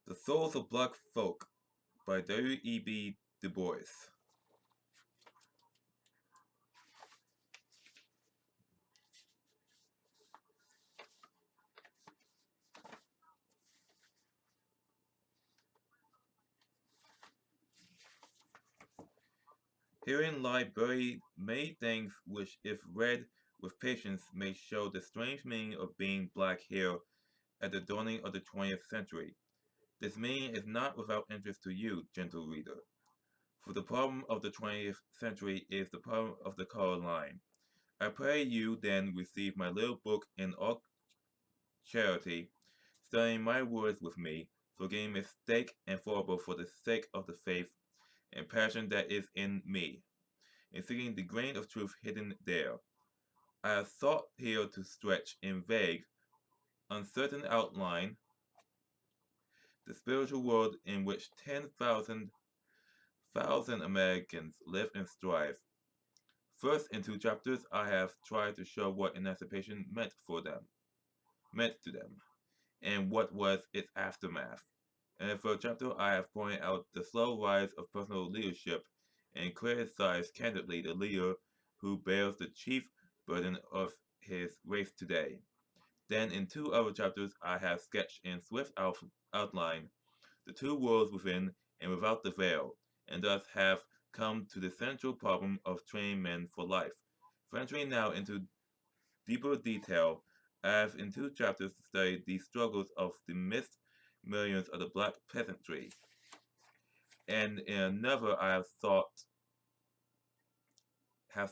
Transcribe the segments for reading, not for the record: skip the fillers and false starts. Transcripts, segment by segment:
The Souls of Black Folk by W.E.B Du Bois. Herein lie buried many things which, if read with patience, may show the strange meaning of being black here at the dawning of the 20th century. This meaning is not without interest to you, gentle reader, for the problem of the 20th century is the problem of the color line. I pray you then receive my little book in all charity, studying my words with me, forgetting mistake and foible for the sake of the faith and passion that is in me, and seeking the grain of truth hidden there. I have sought here to stretch in vague, uncertain outline the spiritual world in which 10,000 Americans live and strive. First, in 2 chapters, I have tried to show what emancipation meant to them, and what was its aftermath. In the third chapter, I have pointed out the slow rise of personal leadership and criticized candidly the leader who bears the chief burden of his race today. Then, in 2 other chapters, I have sketched in swift outline the two worlds within and without the veil, and thus have come to the central problem of training men for life. Venturing now into deeper detail, I have in 2 chapters studied the struggles of the mixed millions of the black peasantry, and in another I have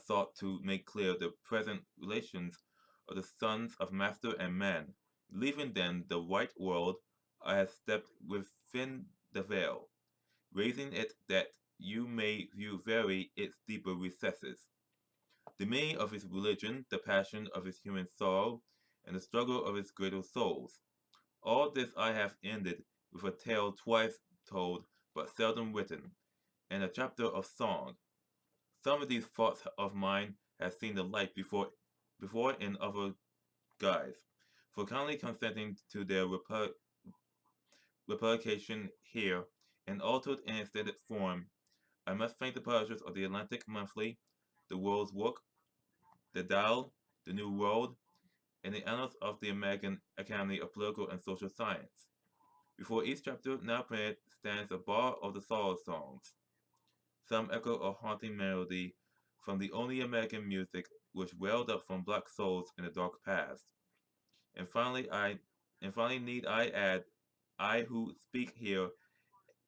sought to make clear the present relations of the sons of master and man. Leaving then the white world, I have stepped within the veil, raising it that you may view very its deeper recesses. The meaning of his religion, the passion of his human sorrow, and the struggle of his greater souls. All this I have ended with a tale twice told but seldom written, and a chapter of song. Some of these thoughts of mine have seen the light before in other guise. For kindly consenting to their republication here, and altered in its stated form, I must thank the publishers of the Atlantic Monthly, the World's Work, the Dial, the New World, and the Annals of the American Academy of Political and Social Science. Before each chapter, now printed, stands a bar of the sorrow songs. Some echo a haunting melody from the only American music which welled up from black souls in the dark past. And finally need I add, I who speak here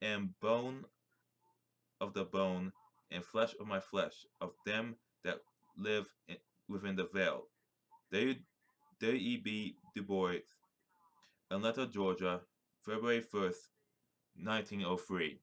am bone of the bone and flesh of my flesh, of them that live within the veil. W.E.B Du Bois, Atlanta, Georgia, February 1st, 1903.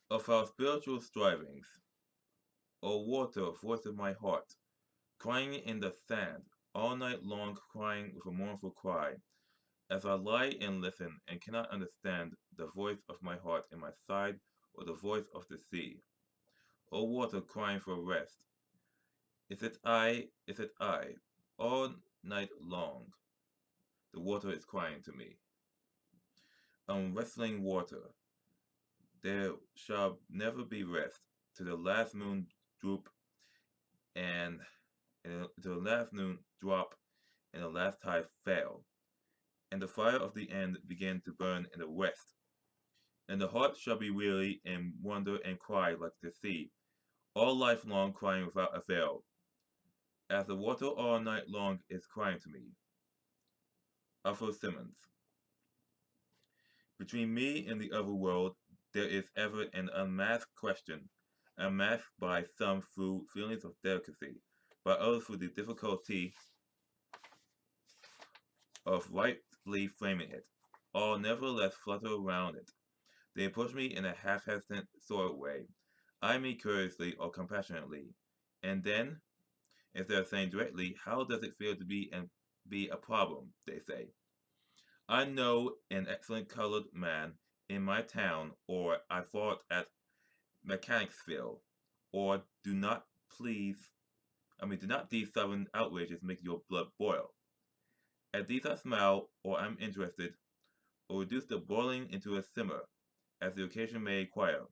of our spiritual strivings. O water, voice of my heart, crying in the sand, all night long crying with a mournful cry, as I lie and listen and cannot understand the voice of my heart in my side or the voice of the sea. O water crying for rest, is it I, is it I? All night long the water is crying to me. Wrestling water, there shall never be rest till the last moon droop and, till the last moon drop and the last tide fail, and the fire of the end begin to burn in the west. And the heart shall be weary and wonder and cry like the sea, all life long crying without avail, as the water all night long is crying to me. Arthur Simmons. Between me and the other world there is ever an unmasked question, unmasked by some through feelings of delicacy, by others through the difficulty of rightly framing it. All nevertheless flutter around it. They approach me in a half-hesitant sort of way, eye me curiously or compassionately, and then, instead of saying directly, "How does it feel to be a problem?" they say, "I know an excellent colored man in my town," or "I fought at Mechanicsville," or do not these sudden outrages make your blood boil?" At these I smile, or am interested, or reduce the boiling into a simmer, as the occasion may require.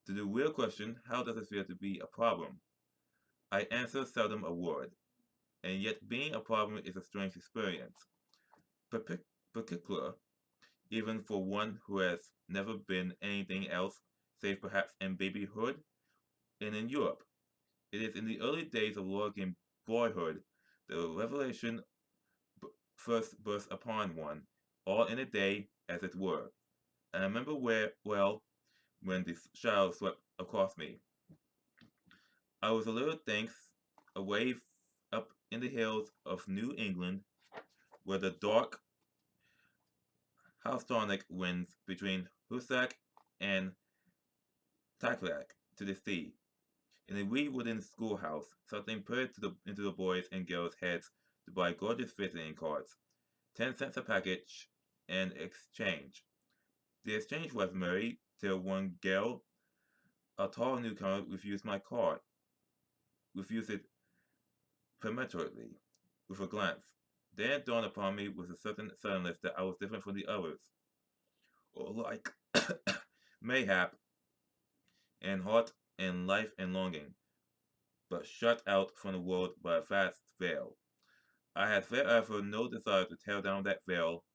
To the real question, how does it feel to be a problem? I answer seldom a word, and yet being a problem is a strange experience, particular even for one who has never been anything else save perhaps in babyhood and in Europe. It is in the early days of Lorgan boyhood the revelation first bursts upon one, all in a day, as it were. And I remember well when the shadow swept across me. I was a little thanks away up in the hills of New England, where the dark Housatonic winds between Hoosac and Taklak to the sea. In a wee wooden schoolhouse, something put into the boys' and girls' heads to buy gorgeous visiting cards, 10 cents a package, and exchange. The exchange was merry till one girl, a tall newcomer, refused my card, refused it peremptorily, with a glance. Then it dawned upon me with a certain suddenness that I was different from the others, or like, mayhap, in heart and life and longing, but shut out from the world by a vast veil. I had therefore no desire to tear down that veil,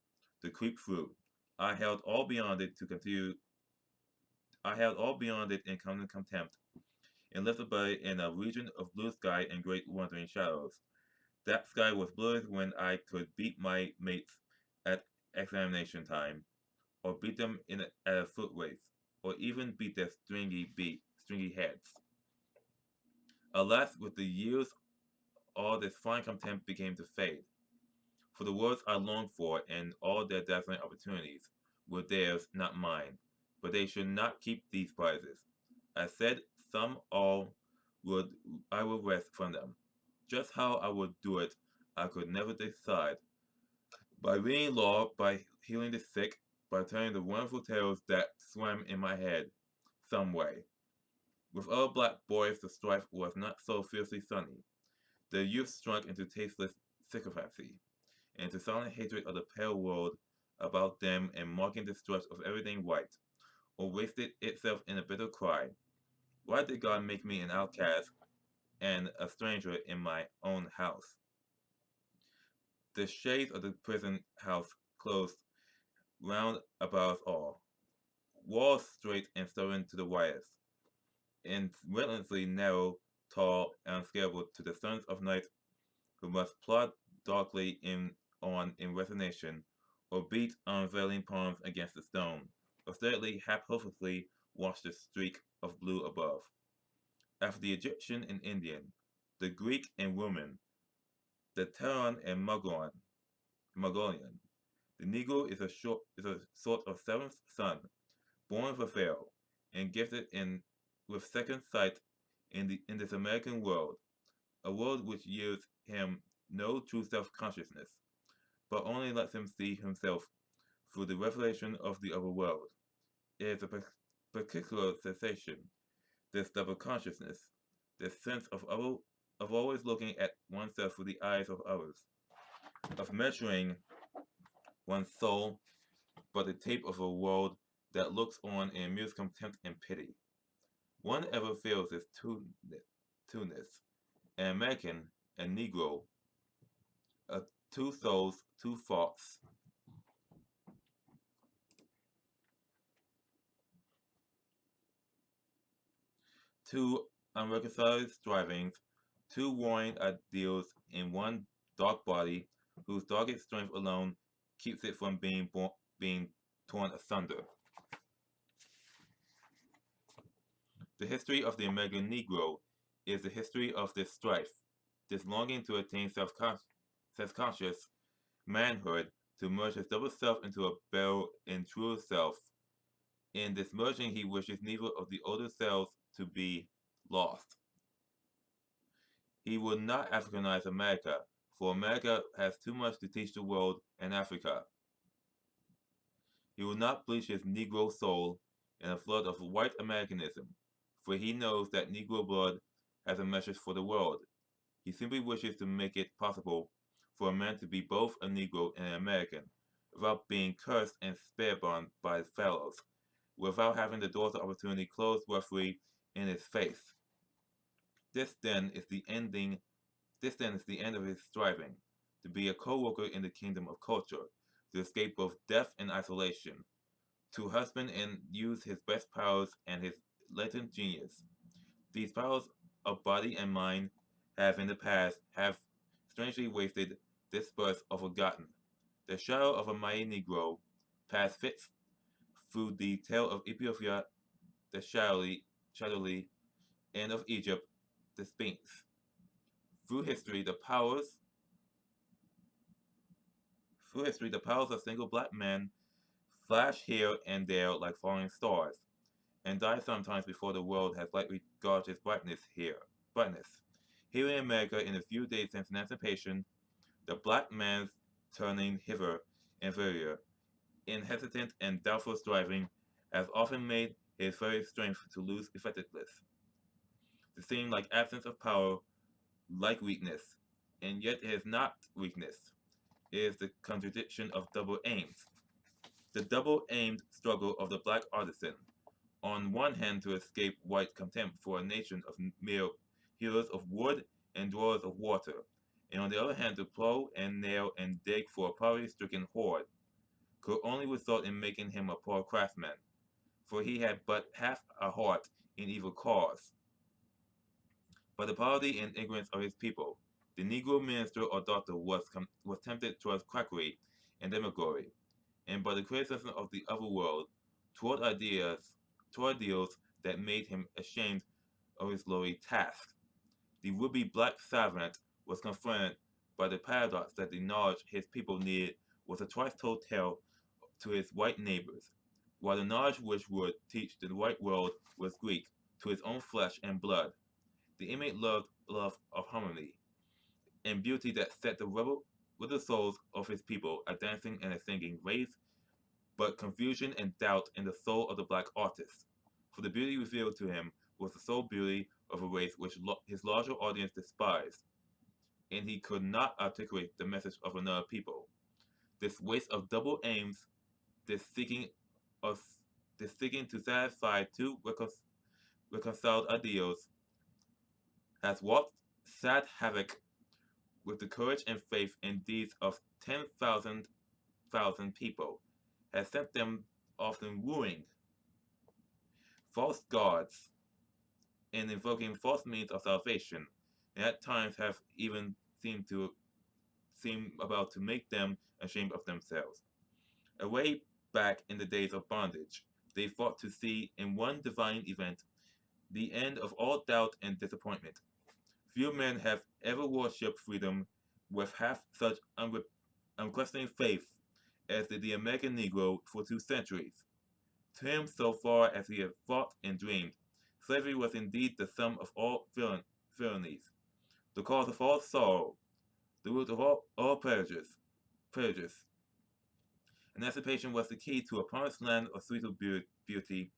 to creep through. I held all beyond it to continue. I held all beyond it in common contempt, and lived above it in a region of blue sky and great wandering shadows. That sky was bluest when I could beat my mates at examination time, or beat them at a foot race, or even beat their stringy heads. Alas, with the years, all this fine contempt began to fade, for the worlds I longed for and all their dazzling opportunities were theirs, not mine, but they should not keep these prizes. I said some all would I would wrest from them. Just how I would do it I could never decide. By reading law, by healing the sick, by telling the wonderful tales that swam in my head, some way. With other black boys the strife was not so fiercely sunny. The youth shrunk into tasteless sycophancy, and into silent hatred of the pale world about them and mocking distrust of everything white, or wasted itself in a bitter cry, "Why did God make me an outcast and a stranger in my own house?" The shades of the prison house closed round about us all, walls straight and stubborn to the widest, and relentlessly narrow, tall, and unscalable to the sons of night who must plod darkly on in resignation, or beat unveiling palms against the stone, or steadily, half-hopelessly watch the streak of blue above. After the Egyptian and Indian, the Greek and Roman, the Terran and Mongolian, the Negro is a sort of seventh son, born with a veil, and gifted in with second sight in this American world, a world which yields him no true self-consciousness, but only lets him see himself through the revelation of the other world. It is a particular sensation, this double consciousness, this sense of always looking at oneself through the eyes of others, of measuring one's soul by the tape of a world that looks on in amused contempt and pity. One ever feels this two-ness, an American, a Negro, a two souls, two thoughts, two unreconciled strivings, two warring ideals in one dark body whose dogged strength alone keeps it from being torn asunder. The history of the American Negro is the history of this strife, this longing to attain self-conscious manhood, to merge his double self into a better and truer self. In this merging, he wishes neither of the older selves to be lost. He will not Africanize America, for America has too much to teach the world and Africa. He will not bleach his Negro soul in a flood of white Americanism, for he knows that Negro blood has a message for the world. He simply wishes to make it possible for a man to be both a Negro and an American, without being cursed and spear-bombed by his fellows, without having the doors of opportunity closed roughly in his face. This then is the ending. This then is the end of his striving, to be a co-worker in the kingdom of culture, to escape both death and isolation, to husband and use his best powers and his latent genius. These powers of body and mind have in the past have strangely wasted, dispersed, or forgotten. The shadow of a mighty Negro passed fits through the tale of Ethiopia, the shadowy, and of Egypt, the Sphinx. Through history, the powers of single black men flash here and there like falling stars, and die sometimes before the world has lightly gauged its brightness. Here in America, in the few days since emancipation, the black man's turning hither and thither, in hesitant and doubtful striving, has often made his very strength to lose effectiveness, to seem like absence of power, like weakness, and yet it is not weakness. It is the contradiction of double aims. The double-aimed struggle of the black artisan, on one hand to escape white contempt for a nation of mere hewers of wood and drawers of water, and on the other hand to plow and nail and dig for a poverty-stricken horde, could only result in making him a poor craftsman, for he had but half a heart in either cause. By the poverty and ignorance of his people, the Negro minister or doctor was tempted towards quackery and demagoguery, and by the criticism of the other world, toward ideals that made him ashamed of his lowly task. The would-be black savant was confronted by the paradox that the knowledge his people needed was a twice-told tale to his white neighbors, while the knowledge which would teach the white world was Greek to his own flesh and blood. The inmate love of harmony and beauty that set the rebel with the souls of his people a dancing and a singing, raised but confusion and doubt in the soul of the black artist. For the beauty revealed to him was the sole beauty of a race which his larger audience despised, and he could not articulate the message of another people. This waste of double aims, this seeking of this seeking to satisfy two reconciled ideals, has wrought sad havoc with the courage and faith and deeds of 10,000 people, has sent them often wooing false gods and invoking false means of salvation, and at times have even seem about to make them ashamed of themselves. Away back in the days of bondage, they fought to see in one divine event the end of all doubt and disappointment. Few men have ever worshipped freedom with half such unquestioning faith as did the American Negro for 2 centuries. To him, so far as he had thought and dreamed, slavery was indeed the sum of all villainies, the cause of all sorrow, the root of all prejudice. Emancipation was the key to a promised land of sweeter beauty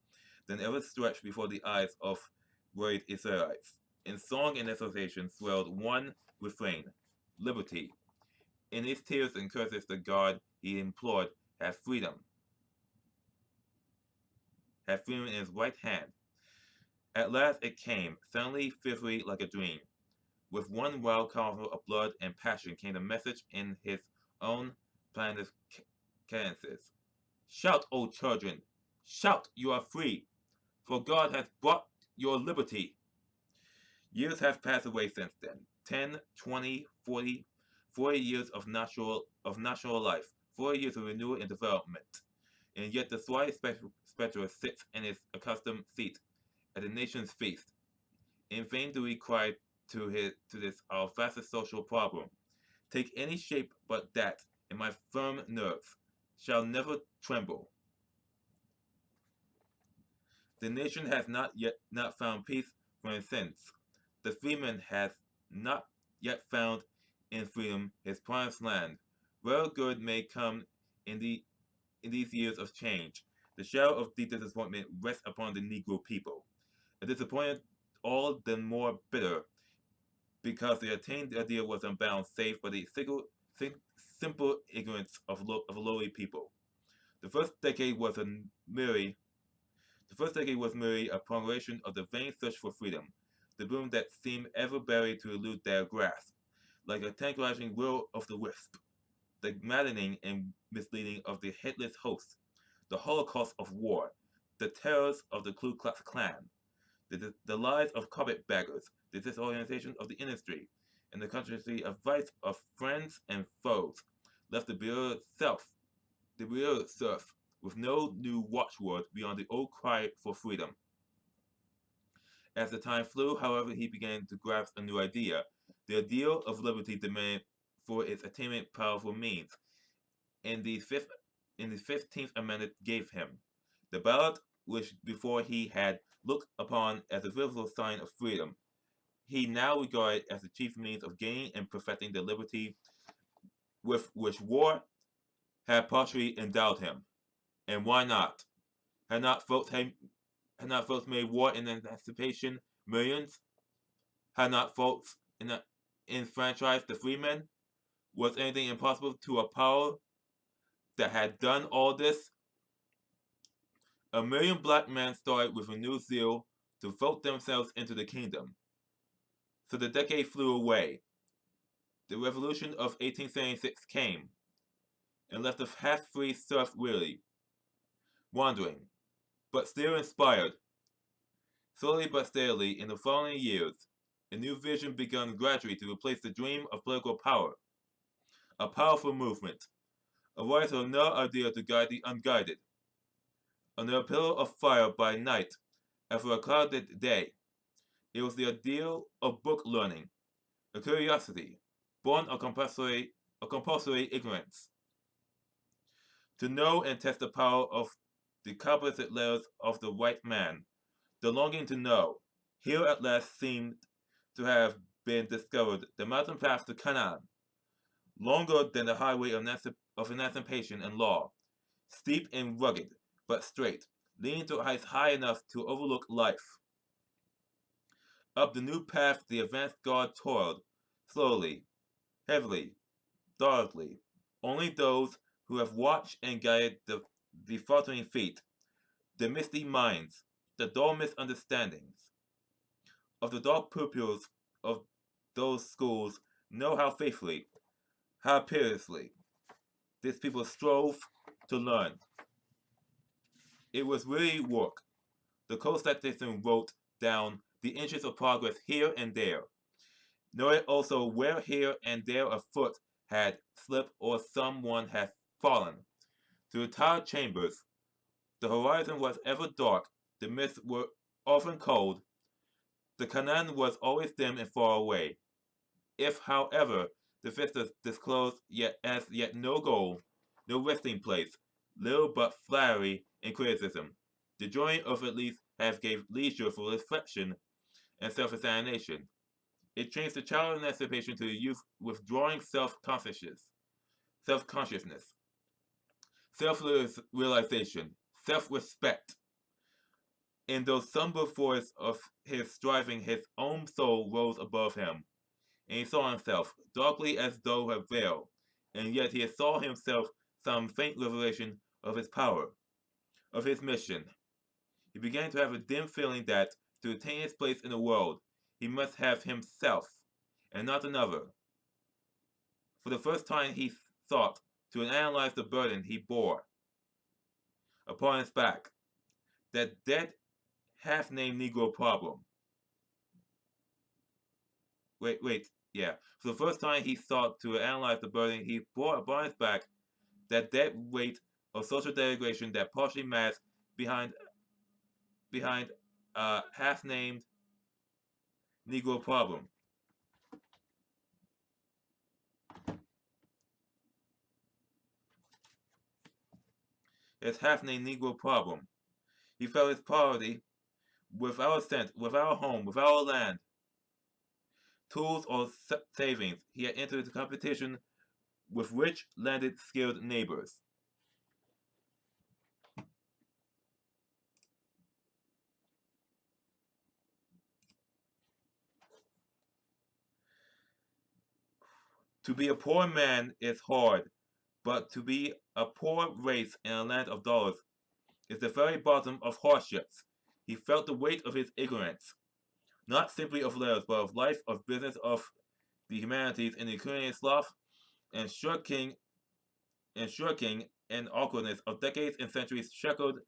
than ever stretched before the eyes of worried Israelites. In song and exhortation swelled one refrain, liberty. In his tears and curses the God he implored had freedom in his right hand. At last it came, suddenly, fearfully, like a dream. With one wild carnival of blood and passion came the message in his own plaintive cadences. Shout, O children! Shout, you are free! For God has brought your liberty! Years have passed away since then. 10, 20, 40 years of national life, 40 years of renewal and development. And yet the sly spectre sits in its accustomed seat at the nation's feast. In vain do we cry to this our fastest social problem. Take any shape but that, and my firm nerves shall never tremble. The nation has not found peace for its sins. The freeman has not yet found in freedom his promised land. Where good may come in these years of change, the shadow of deep disappointment rests upon the Negro people. A disappointment all the more bitter because the attained idea was unbound save by the simple ignorance of lowly people. The first decade was merely a prolongation of the vain search for freedom, the boom that seemed ever buried to elude their grasp, like a tantalizing will of the wisp, the maddening and misleading of the headless host, the holocaust of war, the terrors of the Ku Klux Klan, the lies of carpetbaggers, the disorganization of the industry, and the controversy of vice of friends and foes, left the bewildered serf with no new watchword beyond the old cry for freedom. As the time flew, however, he began to grasp a new idea. The ideal of liberty demanded for its attainment powerful means, and the 15th Amendment gave him. The ballot, which before he had looked upon as a visible sign of freedom, he now regarded as the chief means of gaining and perfecting the liberty with which war had partially endowed him. And why not? Had not folks made war and emancipation millions? Had not folks enfranchised the freemen? Was anything impossible to a power that had done all this? A million black men started with renewed zeal to vote themselves into the kingdom. So the decade flew away. The revolution of 1876 came and left the half-free serf weary, wandering, but still inspired. Slowly but steadily, in the following years, a new vision began gradually to replace the dream of political power. A powerful movement, a voice of no idea to guide the unguided. Under a pillar of fire by night, after a clouded day, it was the ideal of book learning, a curiosity, born of compulsory ignorance. To know and test the power of the composite layers of the white man, the longing to know, here at last seemed to have been discovered the mountain path to Canaan, longer than the highway of emancipation and law, steep and rugged, but straight, leading to heights high enough to overlook life. Up the new path the advanced guard toiled, slowly, heavily, doggedly. Only those who have watched and guided the faltering feet, the misty minds, the dull misunderstandings of the dark pupils of those schools know how faithfully, how fearlessly these people strove to learn. It was really work. The co-statistician wrote down the inches of progress here and there, knowing also where here and there a foot had slipped or someone had fallen. To the tiled chambers, the horizon was ever dark, the mists were often cold, the Canaan was always dim and far away. If, however, the vistas disclosed yet no goal, no resting place, little but flattery and criticism, The joy of at least have gave leisure for reflection and self-examination. It trains the child in emancipation to the youth withdrawing self-consciousness, self-realization, self-respect. In those somber forests of his striving, his own soul rose above him, and he saw himself, darkly as though a veil, and yet he saw himself some faint revelation of his power, of his mission. He began to have a dim feeling that, to attain his place in the world, he must have himself, and not another. For the first time he sought to analyze the burden he bore upon his back, that dead, half-named Negro problem. Yeah. For the first time he sought to analyze the burden he bore upon his back, that dead weight of social degradation that partially masked behind a half-named Negro problem. His half-named Negro problem. He felt his poverty without a cent, without a home, without a land, tools or savings. He had entered the competition with rich, landed, skilled neighbors. To be a poor man is hard, but to be a poor race in a land of dollars is the very bottom of hardships. He felt the weight of his ignorance, not simply of letters, but of life, of business, of the humanities, and including sloth and shirking and awkwardness of decades and centuries shackled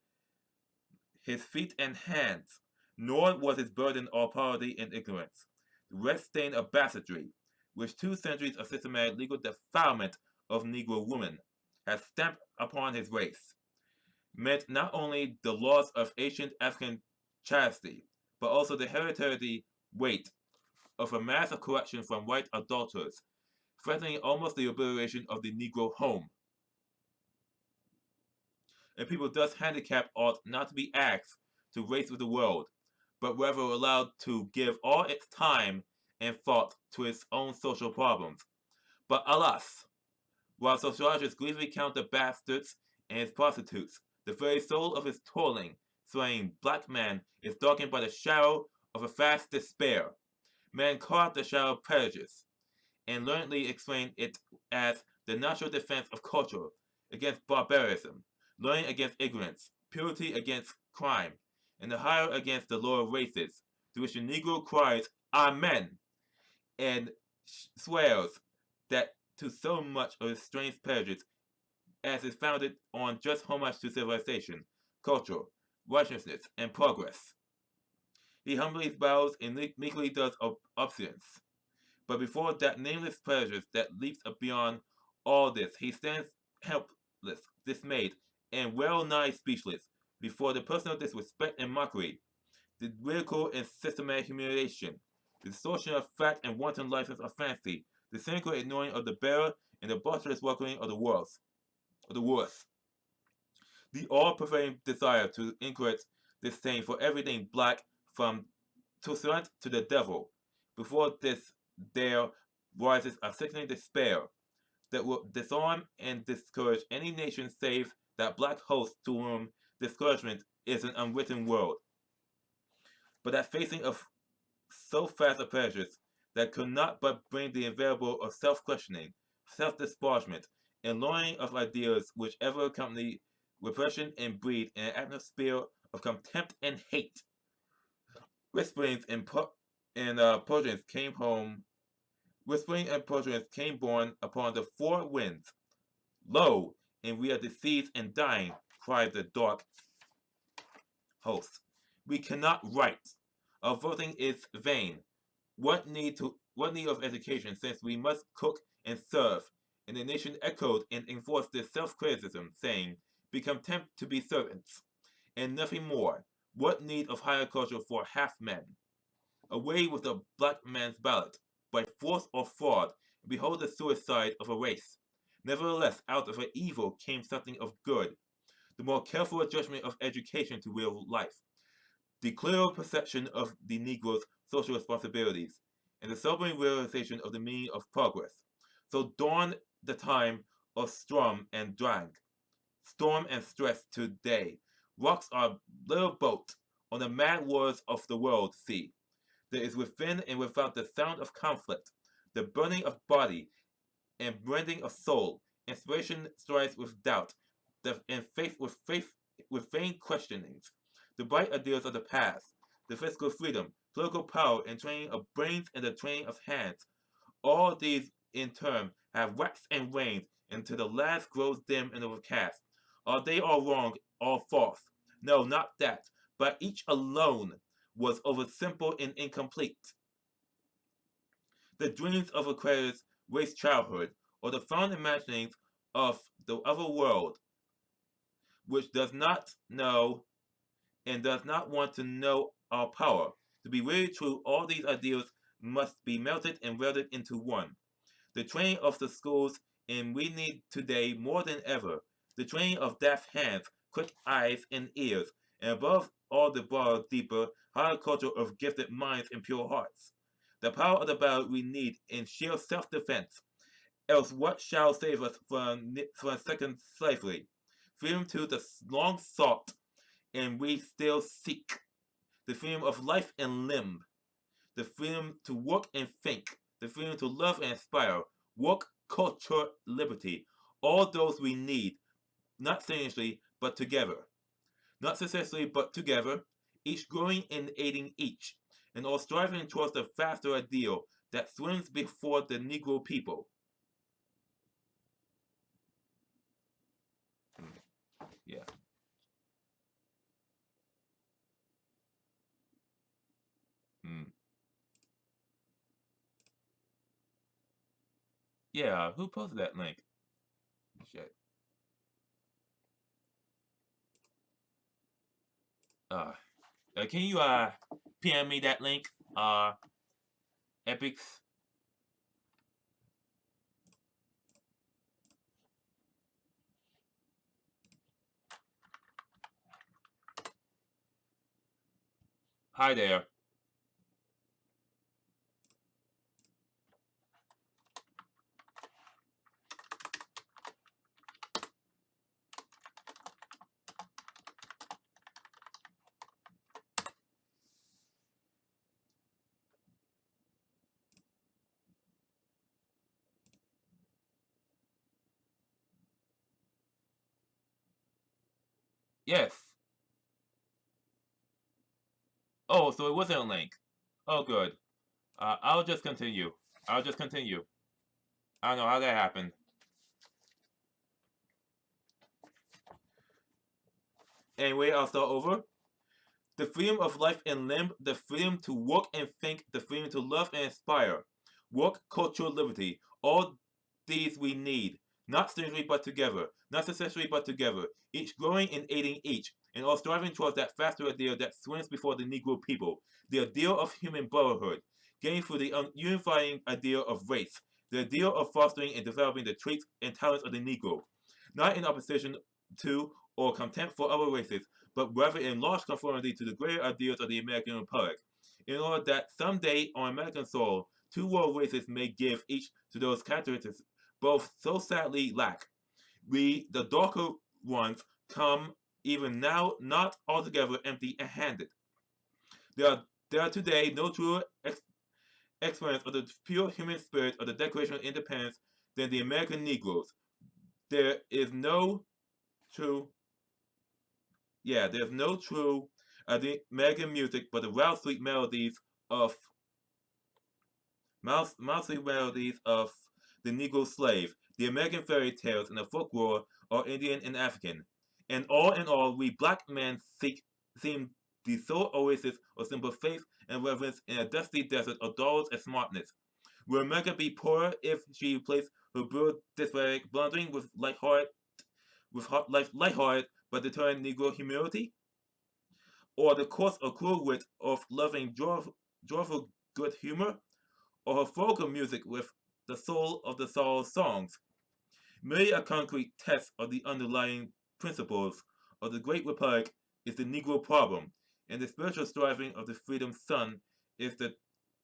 his feet and hands. Nor was his burden all poverty and ignorance. The red-stained abbassadry, which 2 centuries of systematic legal defilement of Negro women had stamped upon his race, meant not only the loss of ancient African chastity, but also the hereditary weight of a mass of corruption from white adulterers, threatening almost the obliteration of the Negro home. And people thus handicapped ought not to be asked to race with the world, but rather allowed to give all its time and thought to its own social problems. But alas, while sociologists gleefully count the bastards and his prostitutes, the very soul of his toiling, swaying black man is darkened by the shadow of a fast despair. Man caught the shadow of prejudice, and learnedly explained it as the natural defense of culture against barbarism, learning against ignorance, purity against crime, and the higher against the lower races, to which the Negro cries, Amen, and swears that to so much of his strange prejudice as is founded on just homage to civilization, culture, righteousness, and progress. He humbly bows and meekly does obeisance. But before that nameless prejudice that leaps beyond all this, he stands helpless, dismayed, and well nigh speechless before the personal disrespect and mockery, the ridicule and systematic humiliation, the distortion of fact and wanton license of fancy, the cynical ignoring of the bearer, and the boisterous welcoming of the worst. The all-pervading desire to encourage disdain for everything black, from Toussaint to the devil. Before this there rises a sickening despair that will disarm and discourage any nation save that black host to whom discouragement is an unwritten world. But that facing of so fast a prejudice that could not but bring the inevitable of self-questioning, self-disparagement, and lowering of ideas which ever accompany repression and breed in an atmosphere of contempt and hate. Whisperings and potions came home. Whispering and potions came borne upon the four winds. Lo, and we are diseased and dying, cried the dark host. We cannot write. Our voting is vain. What need of education, since we must cook and serve? And the nation echoed and enforced this self-criticism, saying, be content to be servants, and nothing more. What need of higher culture for half-men? Away with the black man's ballot, by force or fraud, and behold the suicide of a race. Nevertheless, out of an evil came something of good. the more careful adjustment of education to real life, the clearer perception of the Negro's social responsibilities, and the sobering realization of the meaning of progress. So dawned the time of storm and stress today. Rocks are little boat on the mad waters of the world sea. There is within and without the sound of conflict, the burning of body and rending of soul. Inspiration strives with doubt, and faith with vain questionings. The bright ideals of the past, the physical freedom, political power, and training of brains and the training of hands. All these in turn have waxed and waned until the last grows dim and overcast. Are they all wrong, all false? No, not that, but each alone was over simple and incomplete. The dreams of Aquarius waste childhood, or the fond imaginings of the other world, which does not know and does not want to know our power. To be really true, all these ideals must be melted and welded into one. The training of the schools, and we need today more than ever, the training of deft hands, quick eyes and ears, and above all the broader, deeper, higher culture of gifted minds and pure hearts. The power of the battle we need in sheer self-defense. Else what shall save us from second slavery? Freedom to the long sought, and we still seek. The freedom of life and limb. The freedom to work and think. The freedom to love and aspire. Work, culture, liberty. All those we need, not synergistically, but together. Not successfully, but together, each growing and aiding each, and all striving towards the vaster ideal that swims before the Negro people. Yeah. Mm. Yeah, who posted that link? Shit. Uh, can you PM me that link? Epics. Hi there. Yes. Oh, so it wasn't a link. Oh, good. I'll just continue. I'll just continue. I don't know how that happened. Anyway, I'll start over. The freedom of life and limb, the freedom to work and think, the freedom to love and inspire. Work, cultural liberty. All these we need. Not singly but together. Not successfully but together. Each growing and aiding each. And all striving towards that faster ideal that swims before the Negro people. The ideal of human brotherhood. Getting through the unifying ideal of race. The ideal of fostering and developing the traits and talents of the Negro. Not in opposition to or contempt for other races, but rather in large conformity to the greater ideals of the American Republic, in order that someday on American soil, two world races may give each to those characteristics both so sadly lack. We, the darker ones, come even now not altogether empty-handed. There are today no truer experience of the pure human spirit of the Declaration of Independence than the American Negroes. There is no true there's no true American music but the wild sweet melodies of mousy melodies of the Negro slave, the American fairy tales and the folklore are Indian and African. And all in all, we black men seem the sole oasis of simple faith and reverence in a dusty desert of dollars and smartness. Will America be poorer if she replaced her broad dysphoric blundering with lighthearted but determined Negro humility? Or the coarse or cruel wit of loving joyful good humor? Or her folk music with the soul of the soul songs, merely a concrete test of the underlying principles of the Great Republic is the Negro problem, and the spiritual striving of the Freedom Son is the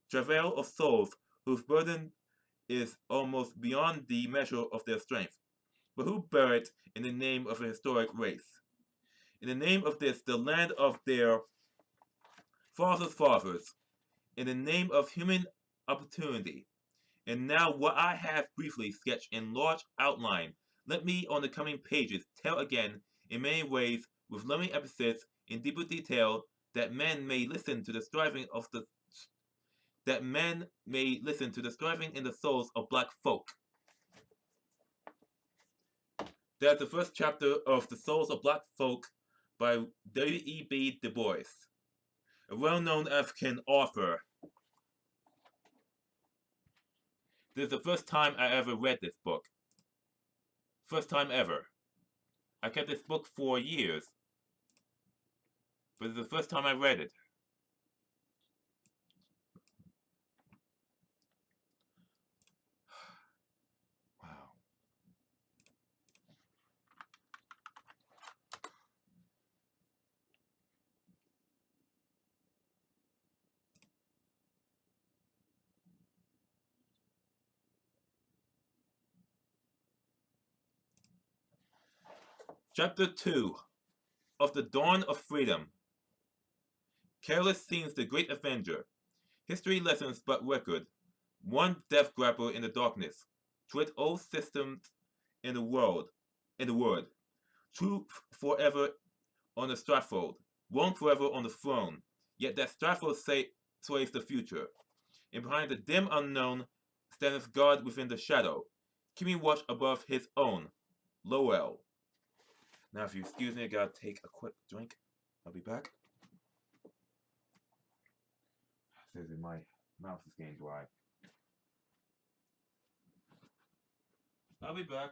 travail of souls whose burden is almost beyond the measure of their strength, but who bear it in the name of a historic race. In the name of this, the land of their fathers, in the name of human opportunity. And now what I have briefly sketched in large outline, let me on the coming pages tell again, in many ways, with loving emphasis, in deeper detail, that men may listen to the striving in the souls of black folk. That's the first chapter of The Souls of Black Folk by W.E.B Du Bois, a well-known African author. This is the first time I ever read this book. First time ever. I kept this book for years, but it's the first time I read it. Wow. Chapter 2 of the Dawn of Freedom. Careless seems the great avenger. History lessons but record. One death grapple in the darkness. Twit old systems in the world. True forever on the scaffold. Wrong forever on the throne. Yet that scaffold sways the future. And behind the dim unknown stands God within the shadow, keeping watch above his own. Lowell. Now, if you excuse me, I gotta take a quick drink. I'll be back. Seriously, my mouth is getting dry. I'll be back.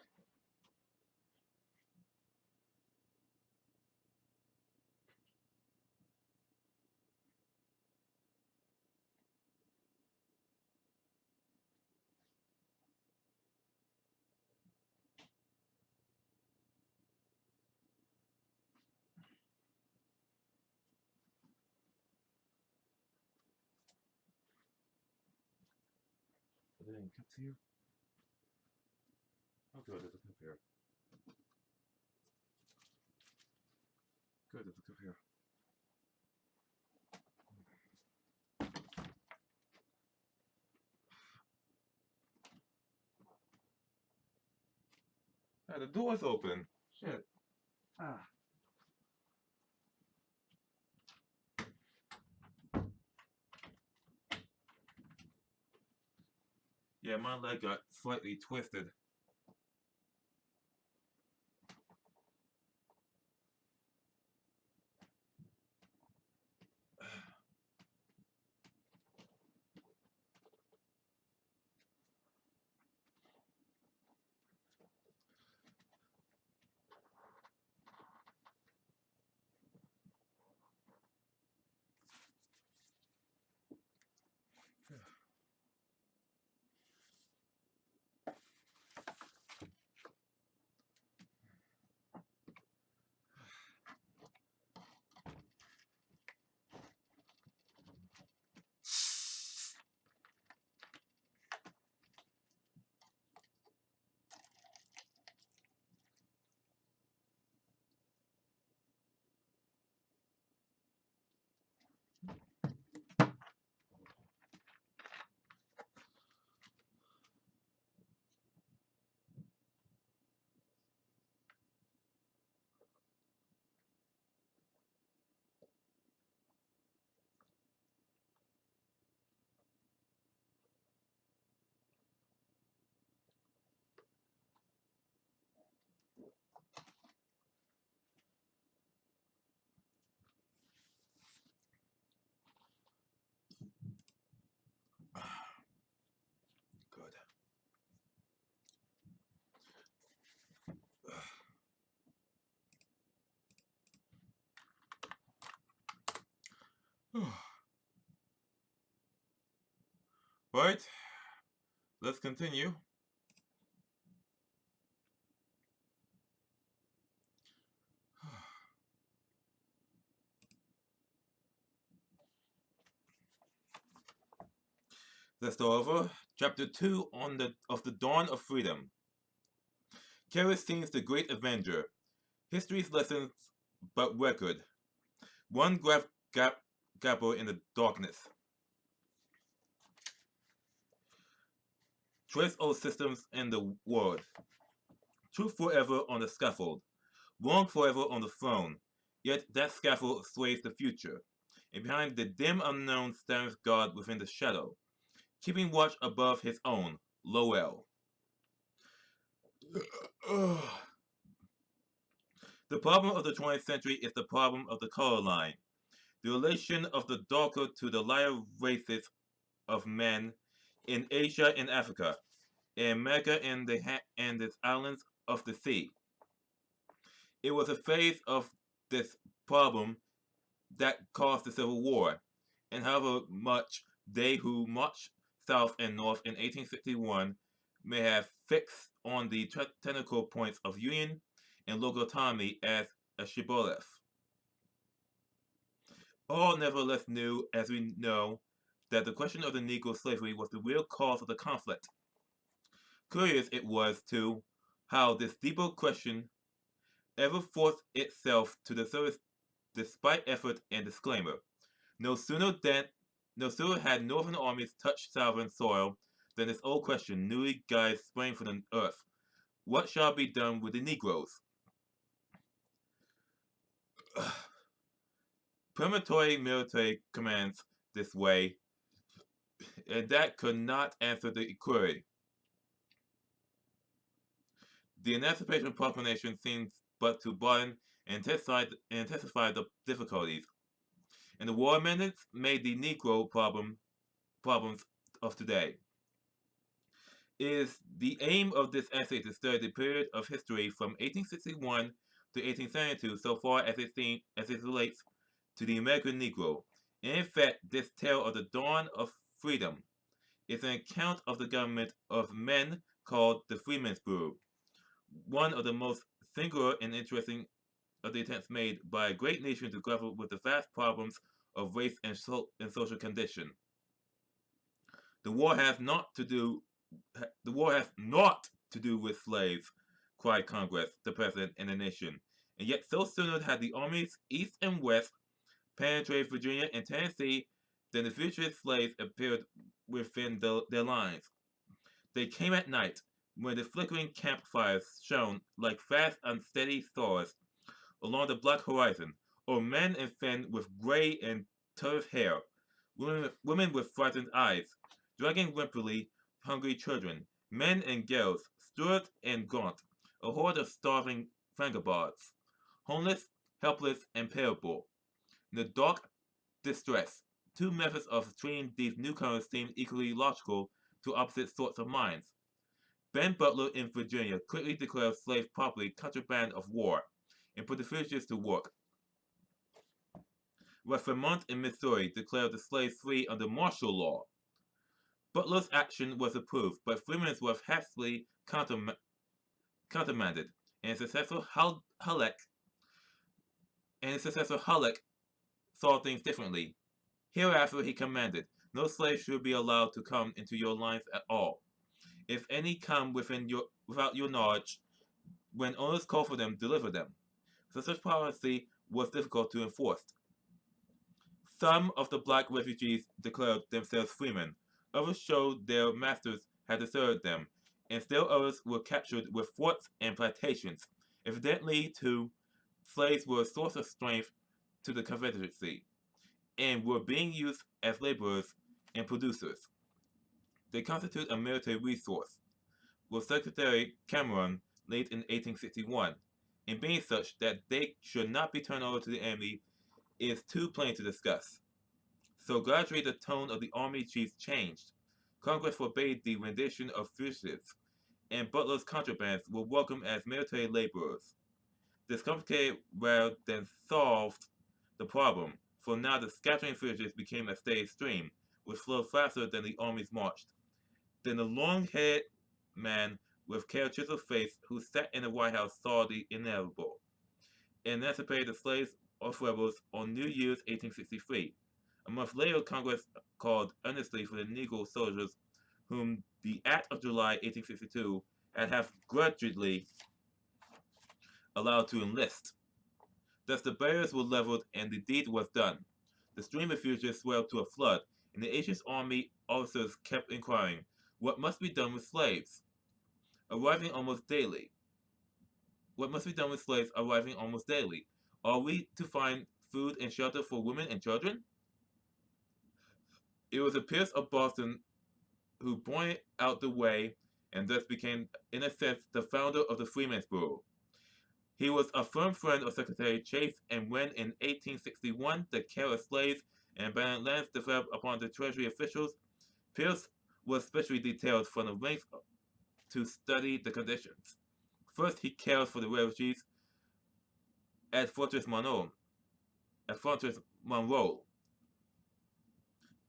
Are there any cups here? Oh, good, there's a cup here. Good, there's a cup here. Ah, the door's open. Shit. Ah. Yeah, my leg got slightly twisted. Good. Right, let's continue. Let's start over. Chapter 2 of the Dawn of Freedom. Kerosene, the Great Avenger. History's lessons but record. One gapper in the darkness. Trace old systems in the world. Truth forever on the scaffold. Wrong forever on the throne. Yet that scaffold sways the future. And behind the dim unknown stands God within the shadow, keeping watch above his own, Lowell. The problem of the 20th century is the problem of the color line, the relation of the darker to the lighter races of men in Asia and Africa, in America and its islands of the sea. It was a phase of this problem that caused the Civil War, and however much they who marched south and north in 1861 may have fixed on the technical points of union and local autonomy as a shibboleth. All nevertheless knew, as we know, that the question of the Negro slavery was the real cause of the conflict. Curious it was, too, how this deeper question ever forced itself to the surface despite effort and disclaimer. No sooner had Northern armies touched Southern soil than this old question newly guys sprang from the earth. What shall be done with the Negroes? Peremptory military commands this way, and that could not answer the query. The Emancipation Proclamation seems but to broaden and intensify the difficulties, and the war amendments made the Negro problems of today. It is the aim of this essay to study the period of history from 1861 to 1872 so far as it relates to the American Negro. And in fact, this tale of the dawn of freedom is an account of the government of men called the Freedmen's Bureau, one of the most singular and interesting of the attempts made by a great nation to grapple with the vast problems of race and social condition. The war has not to do with slaves, cried Congress, the President, and the nation. And yet so soon had the armies east and west penetrated Virginia and Tennessee than the fugitive slaves appeared within their lines. They came at night, when the flickering campfires shone like fast, unsteady stars along the black horizon, or men and men with gray and turf hair, women with frightened eyes, dragging whimperly hungry children, men and girls, sturdy and gaunt, a horde of starving vagabonds, homeless, helpless, and pitiable. In the dark distress, two methods of treating these newcomers seemed equally logical to opposite sorts of minds. Ben Butler in Virginia quickly declared slave property contraband of war and put the fugitives to work. While Vermont and Missouri declared the slaves free under martial law. Butler's action was approved, but Freeman's was hastily countermanded, and his successor Halleck saw things differently. Hereafter, he commanded, no slave should be allowed to come into your lines at all. If any come without your knowledge, when owners call for them, deliver them. So such policy was difficult to enforce. Some of the black refugees declared themselves freemen. Others showed their masters had deserted them, and still others were captured with forts and plantations. Evidently, too, slaves were a source of strength to the Confederacy, and were being used as laborers and producers. They constitute a military resource, with Secretary Cameron late in 1861, and being such that they should not be turned over to the enemy is too plain to discuss. So gradually the tone of the army chiefs changed. Congress forbade the rendition of fugitives, and Butler's contrabands were welcomed as military laborers. This complicated rather than solved the problem, for now the scattering fugitives became a steady stream, which flowed faster than the armies marched. Then the long-haired man with chiseled face who sat in the White House saw the inevitable, and emancipated the slaves of rebels on New Year's 1863. A month later, Congress called earnestly for the Negro soldiers whom the Act of July 1862 had half grudgingly allowed to enlist. Thus the barriers were leveled and the deed was done. The stream of fugitives swelled to a flood, and the agent's army officers kept inquiring, what must be done with slaves? Arriving almost daily. What must be done with slaves arriving almost daily? Are we to find food and shelter for women and children? It was a Pierce of Boston who pointed out the way and thus became, in a sense, the founder of the Freemen's Bureau. He was a firm friend of Secretary Chase, and when in 1861 the care of slaves and abandoned lands developed upon the Treasury officials, Pierce was specially detailed from the ranks to study the conditions. First, he cared for the refugees at Fortress Monroe,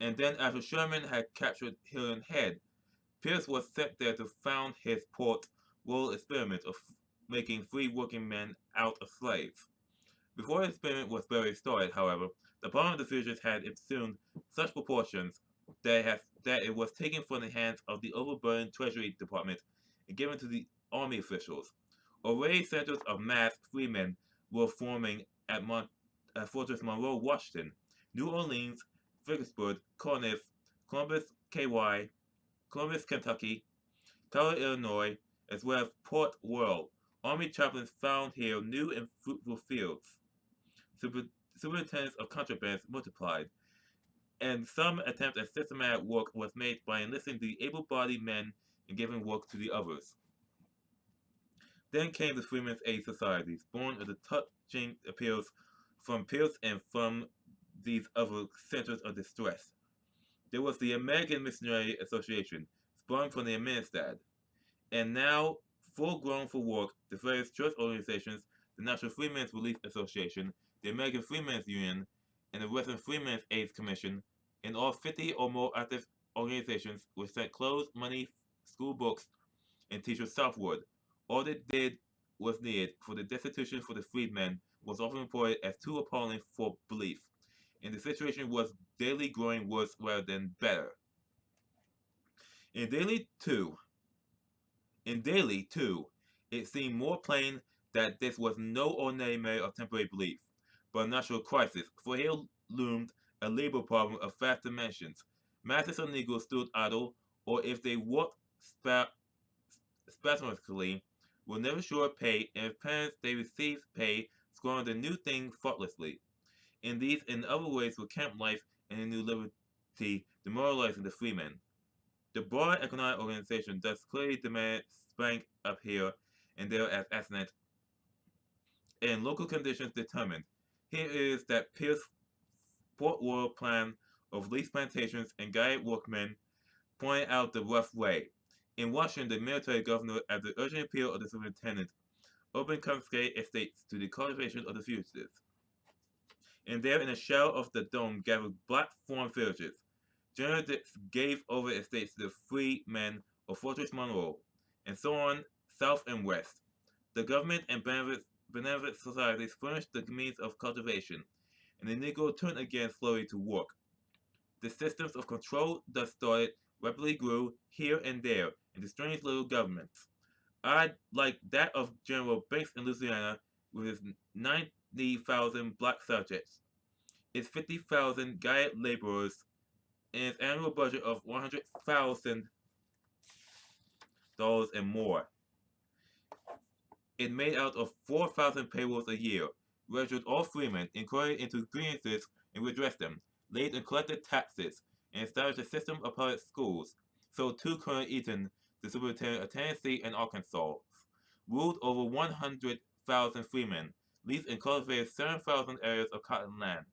and then after Sherman had captured Hilton Head, Pierce was sent there to found his Port Royal experiment of making free working men out of slaves. Before the experiment was barely started, however, the problem of the fugitives had assumed such proportions that it was taken from the hands of the overburdened Treasury Department and given to the Army officials. Already centers of mass freemen were forming at Fortress Monroe, Washington, New Orleans, Vicksburg, Columbus, KY, Columbus, Kentucky, Tyler, Illinois, as well as Port Royal. Army chaplains found here new and fruitful fields. Superintendents of contrabands multiplied, and some attempt at systematic work was made by enlisting the able-bodied men and giving work to the others. Then came the Freemen's Aid Societies, born of the touching appeals from Pierce and from these other centers of distress. There was the American Missionary Association, sprung from the Amistad, and now full grown for work, the various church organizations, the National Freemen's Relief Association, the American Freemen's Union, and the Western Freemen's Aid Commission, in all 50 or more active organizations which sent clothes, money, school books, and teachers southward. All they did was needed, for the destitution for the freedmen was often reported as too appalling for belief, and the situation was daily growing worse rather than better. In daily, too, it seemed more plain that this was no ordinary matter of temporary belief, but a national crisis, for here loomed a labor problem of vast dimensions. Masses of Negroes stood idle, or if they worked spasmodically, were never sure of pay, and if parents they received pay, scorned the new thing thoughtlessly. In these and other ways were camp life and a new liberty demoralizing the freemen. The broad economic organization thus clearly demanded sprang up here and there as accident, and local conditions determined. Here is that Pierce's Port Royal plan of leased plantations and guided workmen pointed out the rough way. In Washington, the military governor, at the urgent appeal of the superintendent, opened confiscated estates to the cultivation of the fugitives. And there in the shadow of the dome gathered black farm villages. General Dix gave over estates to the free men of Fortress Monroe, and so on, south and west. The government and benevolent societies furnished the means of cultivation, and the Negro turned again slowly to work. The systems of control thus started rapidly grew here and there into strange little governments. I'd like that of General Banks in Louisiana with his 90,000 black subjects, its 50,000 guided laborers, and its annual budget of $100,000 and more. It made out of 4,000 payrolls a year, registered all freemen, inquired into grievances and redressed them, laid and collected taxes, and established a system of public schools. So too Colonel Eaton, the superintendent of Tennessee and Arkansas, ruled over 100,000 freemen, leased and cultivated 7,000 acres of cotton land,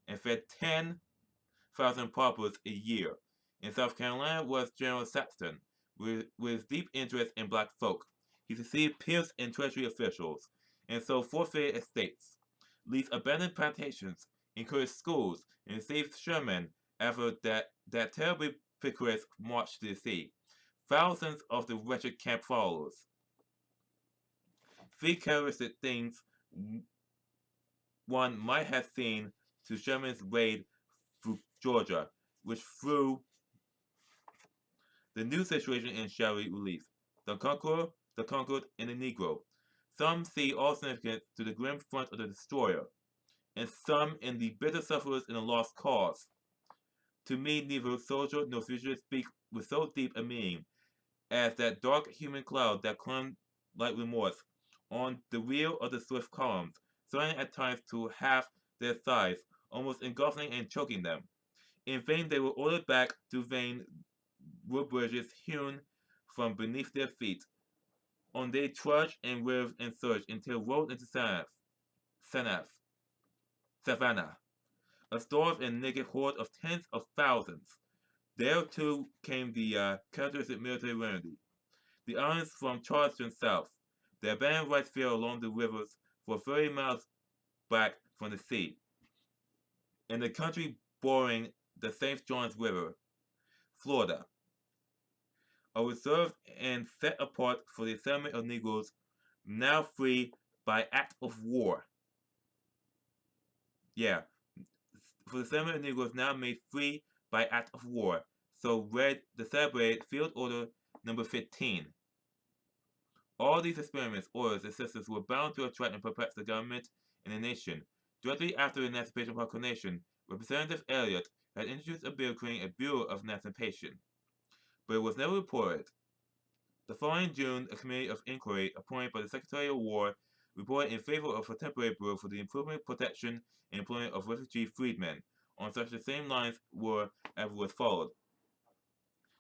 and fed 10,000 paupers a year. In South Carolina was General Saxton, with deep interest in black folk. He succeeded Pierce and Treasury officials, and so forfeited estates, leased abandoned plantations, encouraged schools, and saved Sherman after that terribly picturesque march to the sea. Thousands of the wretched camp followers. Three characteristic things one might have seen to Sherman's raid through Georgia. which threw the new situation in shadowy relief. The conqueror, the conquered, and the Negro. Some see all significance to the grim front of the destroyer, and some in the bitter sufferers in the lost cause. To me, neither soldier nor fugitive speak with so deep a meaning as that dark human cloud that clung like remorse on the wheel of the swift columns, swelling at times to half their size, almost engulfing and choking them. In vain they were ordered back to vain wood bridges hewn from beneath their feet. On they trudged and writhed and surged until rolled into savannah, a starved and naked horde of tens of thousands. There too came the characteristic military remedy. The islands from Charleston south. Their abandoned rice field along the rivers for 30 miles back from the sea, and the country bordering the St. Johns River, Florida, are reserved and set apart for the settlement of Negroes now free by act of war. Yeah, for the settlement of Negroes now made free by act of war. So read the celebrated Field Order number 15. All these experiments, orders, and systems were bound to attract and perplex the government and the nation. Directly after the Emancipation Proclamation, Representative Elliott had introduced a bill creating a Bureau of Emancipation, but it was never reported. The following June, a committee of inquiry appointed by the Secretary of War reported in favor of a temporary bureau for the improvement, protection, and employment of refugee freedmen. On such the same lines were afterwards followed.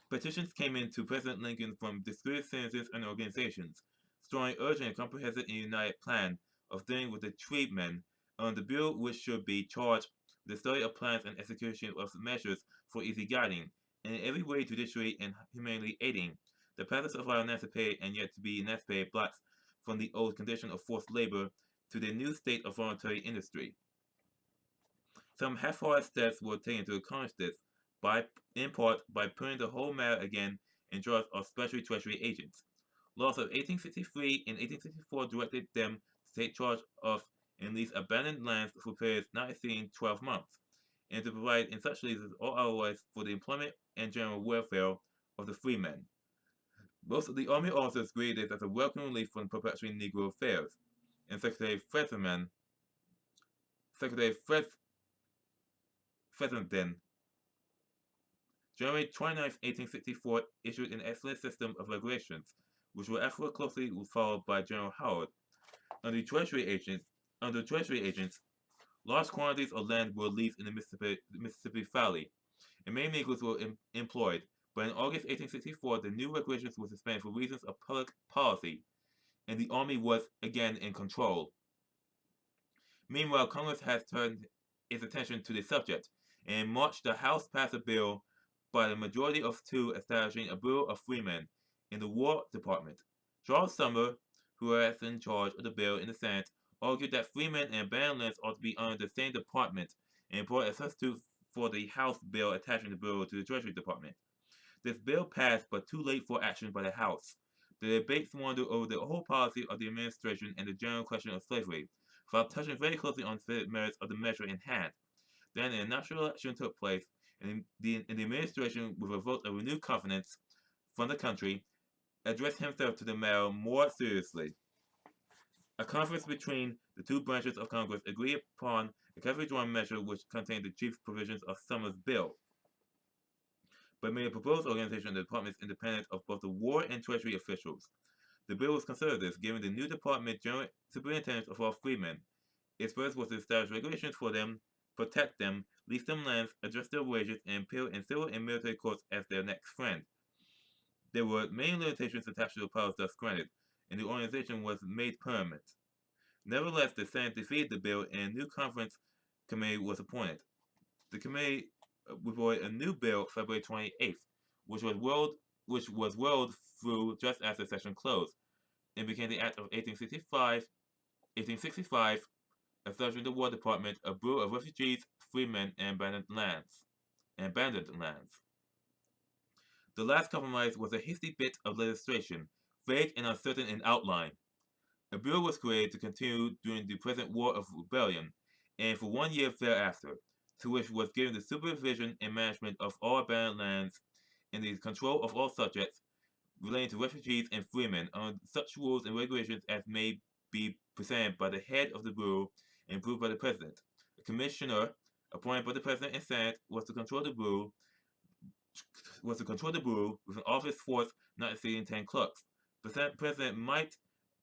Petitions came in to President Lincoln from discreet citizens and organizations, strongly urging a comprehensive and united plan of dealing with the freedmen on the bill, which should be charged with the study of plans and execution of measures for easy guiding, and in every way judicially and humanely aiding the passage of our emancipated and yet to be emancipated blacks from the old condition of forced labor to the new state of voluntary industry. Some half-hearted steps were taken to accomplish this, in part by putting the whole matter again in charge of special Treasury agents. Laws of 1863 and 1864 directed them to take charge of and lease abandoned lands for periods not exceeding 12 months, and to provide in such leases or otherwise for the employment and general welfare of the freemen. Most of the army officers greeted this as a welcome relief from perpetuating Negro affairs, and Secretary Fessenden, January 29, 1864, issued an excellent system of regulations, which were afterward closely followed by General Howard. Under Treasury agents, large quantities of land were leased in the Mississippi Valley, and many Negroes were employed. But in August 1864, the new regulations were suspended for reasons of public policy, and the Army was again in control. Meanwhile, Congress has turned its attention to the subject, and in March the House passed a bill by the majority of two establishing a Bureau of Freemen in the War Department. Charles Sumner, who was in charge of the bill in the Senate, argued that freemen and abandoned lands ought to be under the same department and brought a substitute for the House bill attaching the Bureau to the Treasury Department. This bill passed, but too late for action by the House. The debates wandered over the whole policy of the administration and the general question of slavery, without touching very closely on the merits of the measure in hand. Then a national election took place, and the administration, with a vote of renewed confidence from the country, addressed himself to the matter more seriously. A conference between the two branches of Congress agreed upon a carefully drawn measure which contained the chief provisions of Sumner's bill, but made a proposed organization of the departments independent of both the War and Treasury officials. The bill was conservative, giving the new department general superintendence of all freemen. Its purpose was to establish regulations for them, protect them, lease them lands, adjust their wages, and appeal in civil and military courts as their next friend. There were many limitations attached to the powers thus granted, and the organization was made permanent. Nevertheless, the Senate defeated the bill, and a new conference committee was appointed. The committee reported a new bill February 28th, which was whirled through just as the session closed, and became the Act of 1865, establishing the War Department, a Bureau of Refugees, Freemen, and Abandoned lands. The last compromise was a hasty bit of legislation, vague and uncertain in outline. A bureau was created to continue during the present War of Rebellion, and for 1 year thereafter. to which was given the supervision and management of all abandoned lands and the control of all subjects relating to refugees and freemen on such rules and regulations as may be presented by the head of the Bureau and approved by the President. A commissioner appointed by the President and Senate was to control the Bureau with an office force not exceeding 10 clerks. The President might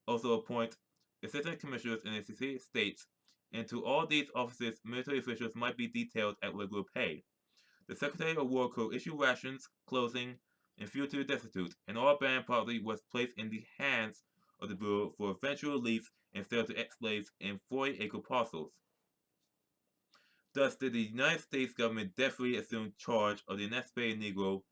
also appoint assistant commissioners in the seceded states, and to all these offices military officials might be detailed at regular pay. The Secretary of War could issue rations, clothing, and fuel to the destitute, and all abandoned property was placed in the hands of the Bureau for eventual lease and sale to ex-slaves in 40-acre parcels. Thus did the United States government definitely assume charge of the emancipated Negro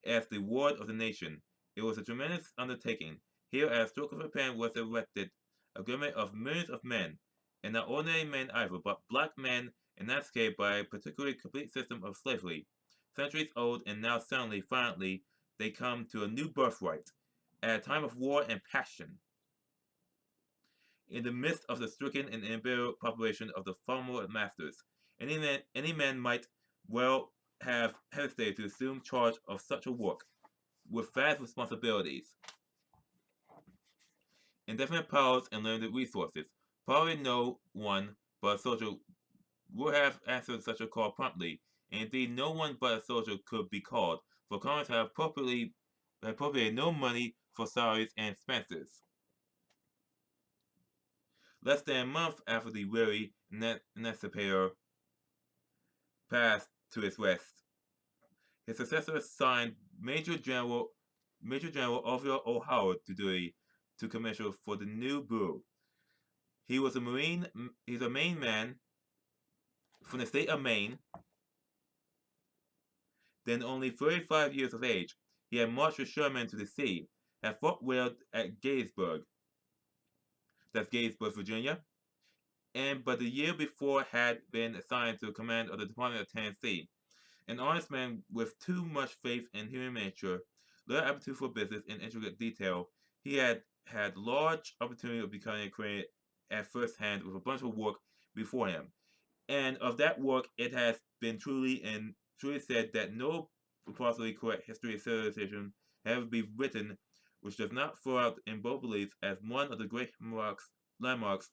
as the ward of the nation. It was a tremendous undertaking. Here, at a stroke of a pen, was erected a government of millions of men, and not ordinary men either, but black men emancipated by a particularly complete system of slavery, centuries old, and now suddenly, finally, they come to a new birthright, at a time of war and passion. In the midst of the stricken and embarrassed population of the former masters, any man might well have hesitated to assume charge of such a work, with vast responsibilities, indefinite powers, and limited resources. Probably no one but a soldier would have answered such a call promptly, and indeed no one but a soldier could be called, for Congress had appropriated no money for salaries and expenses. Less than a month after the weary emancipator passed to his rest, his successor signed Major General Orville O. Howard to duty to commissioner for the new bureau. He's a Maine man from the state of Maine, then only 35 years of age. He had marched with Sherman to the sea, had fought well at Gettysburg, that's Gettysburg, Virginia, and but the year before had been assigned to command of the Department of Tennessee. An honest man with too much faith in human nature, little aptitude for business and intricate detail, he had had large opportunity of becoming acquainted at first hand with a bunch of work before him. And of that work, it has been truly said that no approximately correct history of civilization has ever been written which does not throw out in both beliefs as one of the great landmarks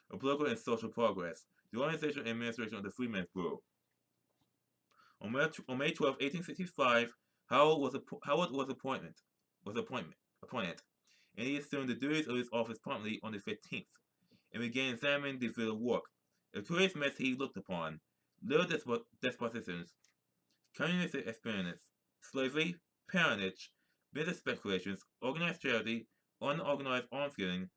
of political and social progress, the organization and administration of the Freedmen's Bureau. On May 12, 1865, Howard was appointed, and he assumed the duties of his office promptly on the 15th, and began examining the field of work. A curious mess he looked upon: little despotisms, communistic experiments, slavery, parentage, business speculations, organized charity, unorganized arms dealing,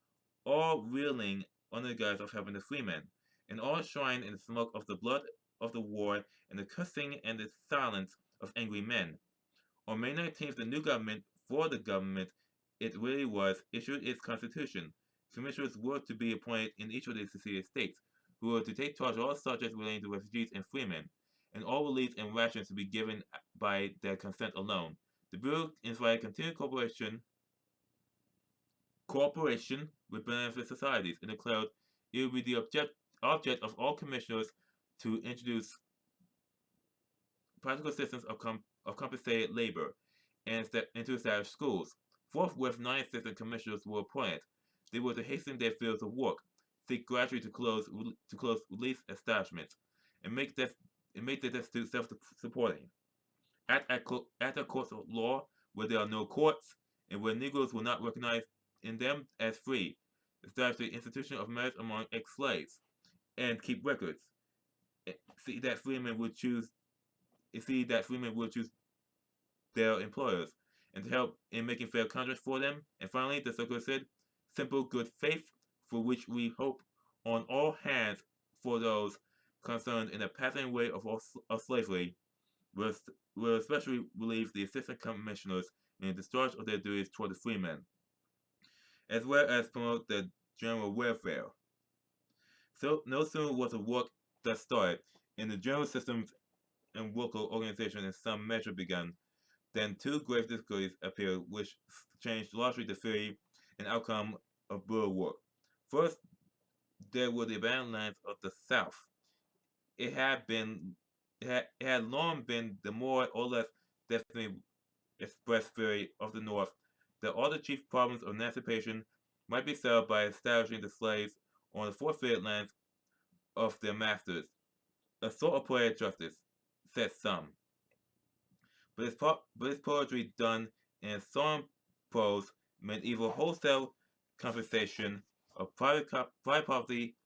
all reeling under the guise of helping the freemen, and all shrined in the smoke of the blood of the war and the cussing and the silence of angry men. On May 19th, the new government, for the government it really was, issued its constitution. Commissioners were to be appointed in each of the seceded states, who were to take charge of all subjects relating to refugees and freemen, and all relief and rations to be given by their consent alone. The Bureau invited continued cooperation with benefit societies, and declared it would be the object of all commissioners to introduce practical systems of compensated labor and to establish schools. Forthwith, 9 assistant commissioners were appointed. They were to hasten their fields of work, seek gradually to close relief establishments, and make the destitute self-supporting. Act at courts of law where there are no courts, and where Negroes were not recognized in them as free. Establish the institution of marriage among ex-slaves, and keep records. See that freemen would choose their employers, and to help in making fair contracts for them. And finally, the circular said, simple good faith, for which we hope on all hands for those concerned in the passing away of slavery, will especially relieve the assistant commissioners in the discharge of their duties toward the freemen, as well as promote the general welfare. So no sooner was the work thus started, and the general systems and local organization in some measure begun, then 2 grave difficulties appeared which changed largely the theory and outcome of Bureau work. First, there were the abandoned lands of the South. It had been it had long been the more or less definitely expressed theory of the North that all the chief problems of emancipation might be solved by establishing the slaves on the forfeited lands of their masters, a sort of poetic justice, said some. But his poetry done in solemn prose meant either wholesale confiscation of private property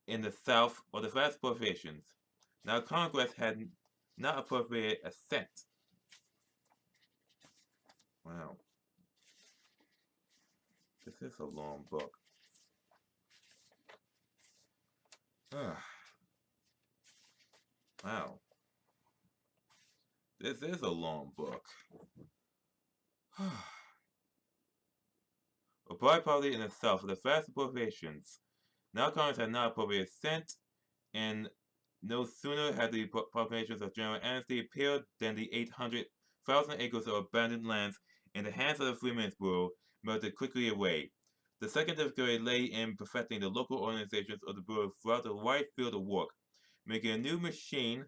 in the South or the vast appropriations. Now Congress had not appropriated a cent. Wow, this is a long book. Wow, this is a long book. A private property in the South for the vast appropriations. Now Congress had not appropriated a cent, and no sooner had the proclamations of general amnesty appeared than the 800,000 acres of abandoned lands in the hands of the Freemen's Bureau melted quickly away. The second difficulty lay in perfecting the local organizations of the Bureau throughout the wide field of work, making a new machine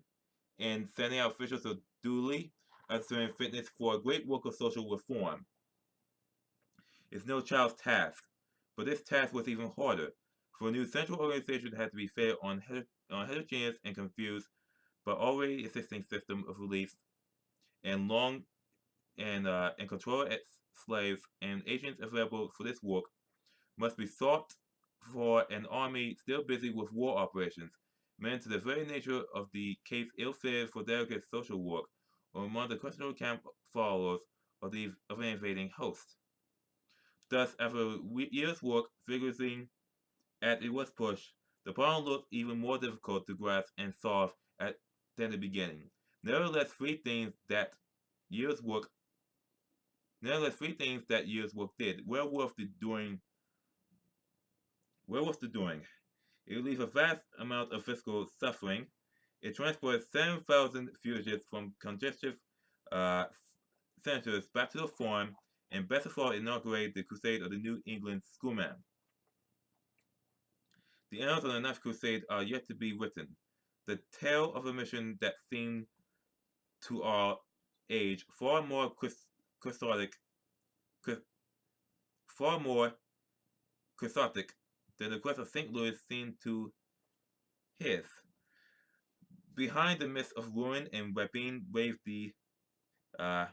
and sending out officials so duly assuring fitness for a great work of social reform. It's no child's task, but this task was even harder, for a new central organization had to be fed on heterogeneous and confused but already existing system of relief and control slaves and agents available for this work must be sought for an army still busy with war operations, men to the very nature of the case ill-fitted for delicate social work, or among the questionable camp followers of an invading host. Thus, after a year's work vigorously as it was pushed, the problem looked even more difficult to grasp and solve than the beginning. Nevertheless, three things that year's work did well worth the doing. Where was the doing? It relieved a vast amount of physical suffering. It transported 7,000 fugitives from congestive uh, centers back to the farm, and best of all, inaugurated the crusade of the New England schoolman. The annals of the Ninth Crusade are yet to be written. The tale of a mission that seemed to our age far more quixotic than the quest of St. Louis seemed to his. Behind the mist of ruin and rapine uh,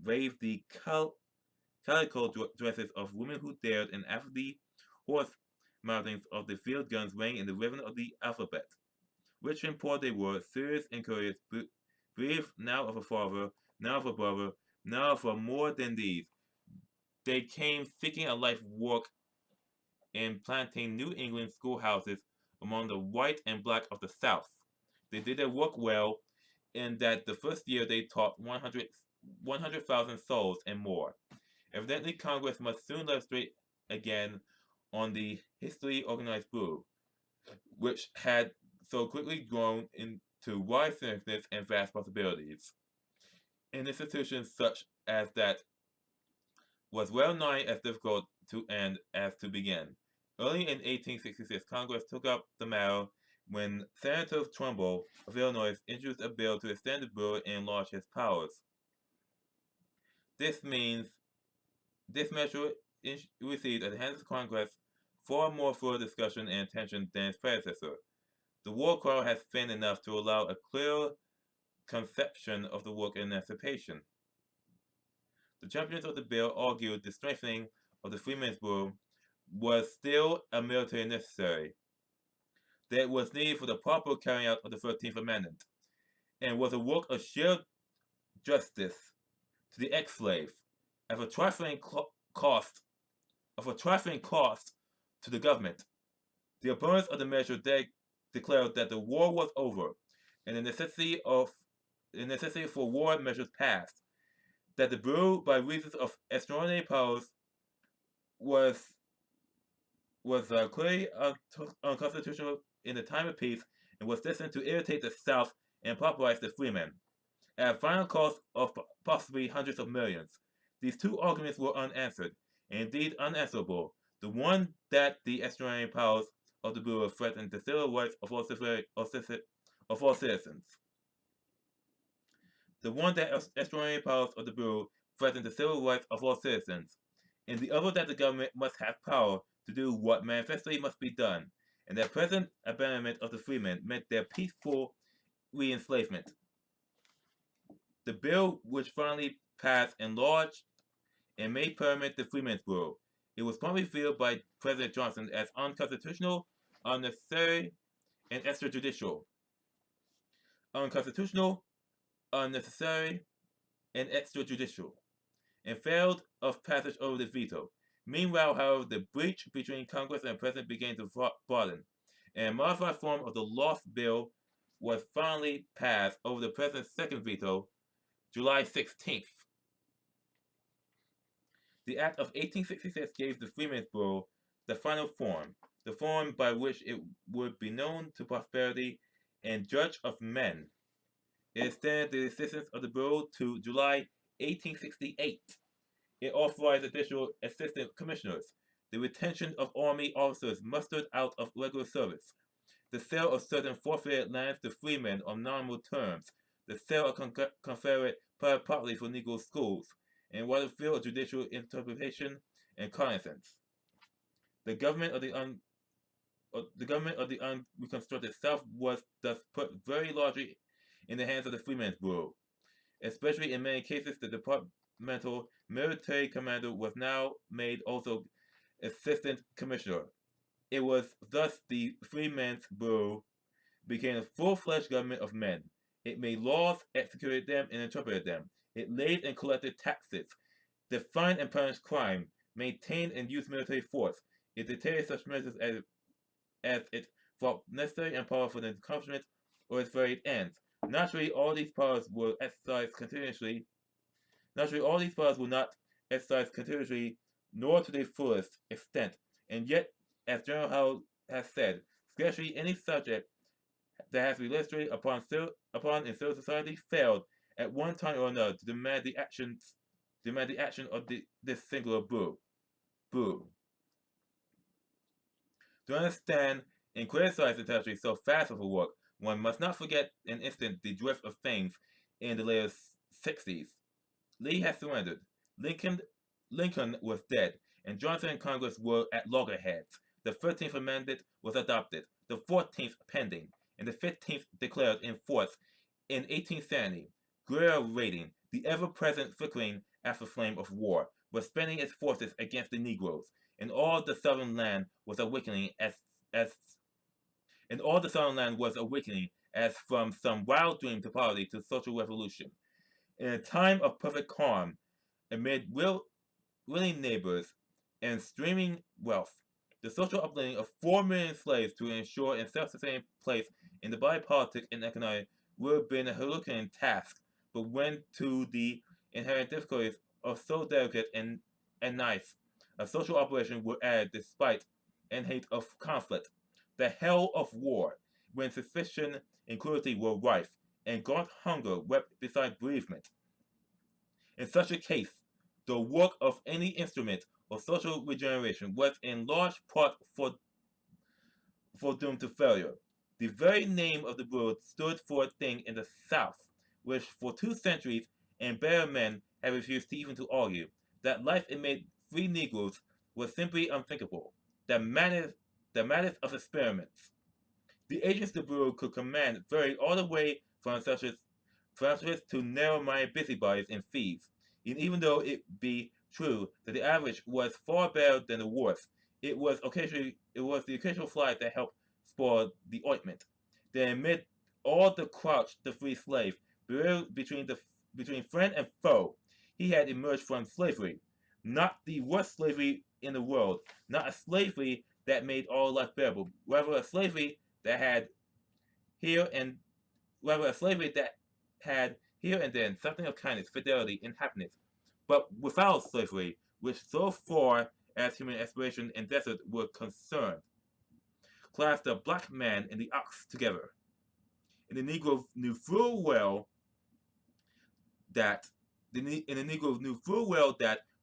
waved the calico dresses of women who dared, and after the horse mountings of the field guns rang in the rhythm of the alphabet. Rich and poor they were, serious and courteous, bereaved now of a father, now of a brother, now for more than these. They came seeking a life work in planting New England schoolhouses among the white and black of the South. They did their work well, in that the first year they taught 100,000 souls and more. Evidently, Congress must soon legislate again on the hastily organized bureau, which had so quickly grown into wide significance and vast possibilities. An institution such as that was well nigh as difficult to end as to begin. Early in 1866, Congress took up the matter when Senator Trumbull of Illinois introduced a bill to extend the bureau and enlarge his powers. This measure received at the hands of Congress far more full discussion and attention than its predecessor. The war cry has been enough to allow a clear conception of the work of emancipation. The champions of the bill argued the strengthening of the Freemen's Bureau was still a military necessary, that it was needed for the proper carrying out of the 13th Amendment, and was a work of sheer justice to the ex-slave, of a trifling cost to the government. The opponents of the measure declared that the war was over, and the necessity for war measures passed, that the Bureau, by reason of extraordinary powers, was clearly unconstitutional in the time of peace, and was destined to irritate the South and pauperize the freemen, at a final cost of possibly hundreds of millions. These two arguments were unanswered, and indeed unanswerable. The one that the extraordinary powers of the Bureau threatened the civil rights of all of all citizens. The one that extraordinary powers of the Bureau threaten the civil rights of all citizens, and the other that the government must have power to do what manifestly must be done, and that present abandonment of the freemen meant their peaceful re-enslavement. The bill, which finally passed, enlarged and made permanent the Freemen's Bureau. It was promptly viewed by President Johnson as unconstitutional, unnecessary, and extrajudicial. Unconstitutional, unnecessary, and extrajudicial, and failed of passage over the veto. Meanwhile, however, the breach between Congress and the President began to broaden, and a modified form of the lost bill was finally passed over the President's second veto, July 16th. The Act of 1866 gave the Freemen's Bureau the final form, the form by which it would be known to posterity and judge of men. It extended the existence of the Bureau to July 1868. It authorized additional assistant commissioners, the retention of army officers mustered out of regular service, the sale of certain forfeited lands to freemen on nominal terms, the sale of Confederate private property for Negro schools, and wide field of judicial interpretation and cognizance. The government of the unreconstructed South was thus put very largely in the hands of the Freemen's Bureau. Especially in many cases, the departmental military commander was now made also assistant commissioner. It was thus the Freemen's Bureau became a full-fledged government of men. It made laws, executed them, and interpreted them. It laid and collected taxes, defined and punished crime, maintained and used military force. It dictated such measures as it thought necessary and powerful for the accomplishment of its varied ends. Naturally, all these powers were exercised continuously. Naturally, all these powers were not exercised continuously, nor to their fullest extent. And yet, as General Howell has said, scarcely any subject that has been legislated upon in civil society failed at one time or another to demand the action of this singular bureau. To understand and criticize the territory so fast of a work, one must not forget an instant the drift of things in the later 60s. Lee had surrendered. Lincoln was dead, and Johnson and Congress were at loggerheads. The 13th Amendment was adopted, the 14th pending, and the 15th declared in force in 1870. Guerrilla raiding, the ever-present flickering after flame of war, was spending its forces against the Negroes, and all the Southern land was awakening as from some wild dream to poverty to social revolution. In a time of perfect calm, amid willing neighbors and streaming wealth, the social uplifting of 4 million slaves to ensure a self-sustaining place in the body politic and economy would have been a Herculean task, but when to the inherent difficulties of so delicate and nice a social operation were added despite and hate of conflict, the hell of war, when suspicion and cruelty were rife, and gaunt hunger wept beside bereavement. In such a case, the work of any instrument of social regeneration was in large part doomed to failure. The very name of the Bureau stood for a thing in the South, which for 2 centuries and better men have refused even to argue, that life amid free Negroes was simply unthinkable. The madness of experiments. The agents of the Bureau could command varied all the way from socialists to narrow-minded busybodies and thieves. And even though it be true that the average was far better than the worst, it was the occasional fly that helped spoil the ointment. Then amid all the crouch the free slave, between friend and foe, he had emerged from slavery. Not the worst slavery in the world, not a slavery that made all life bearable, rather a slavery that had here and then something of kindness, fidelity, and happiness, but without slavery, which so far as human aspiration and desert were concerned, classed the black man and the ox together. And the Negro knew full well that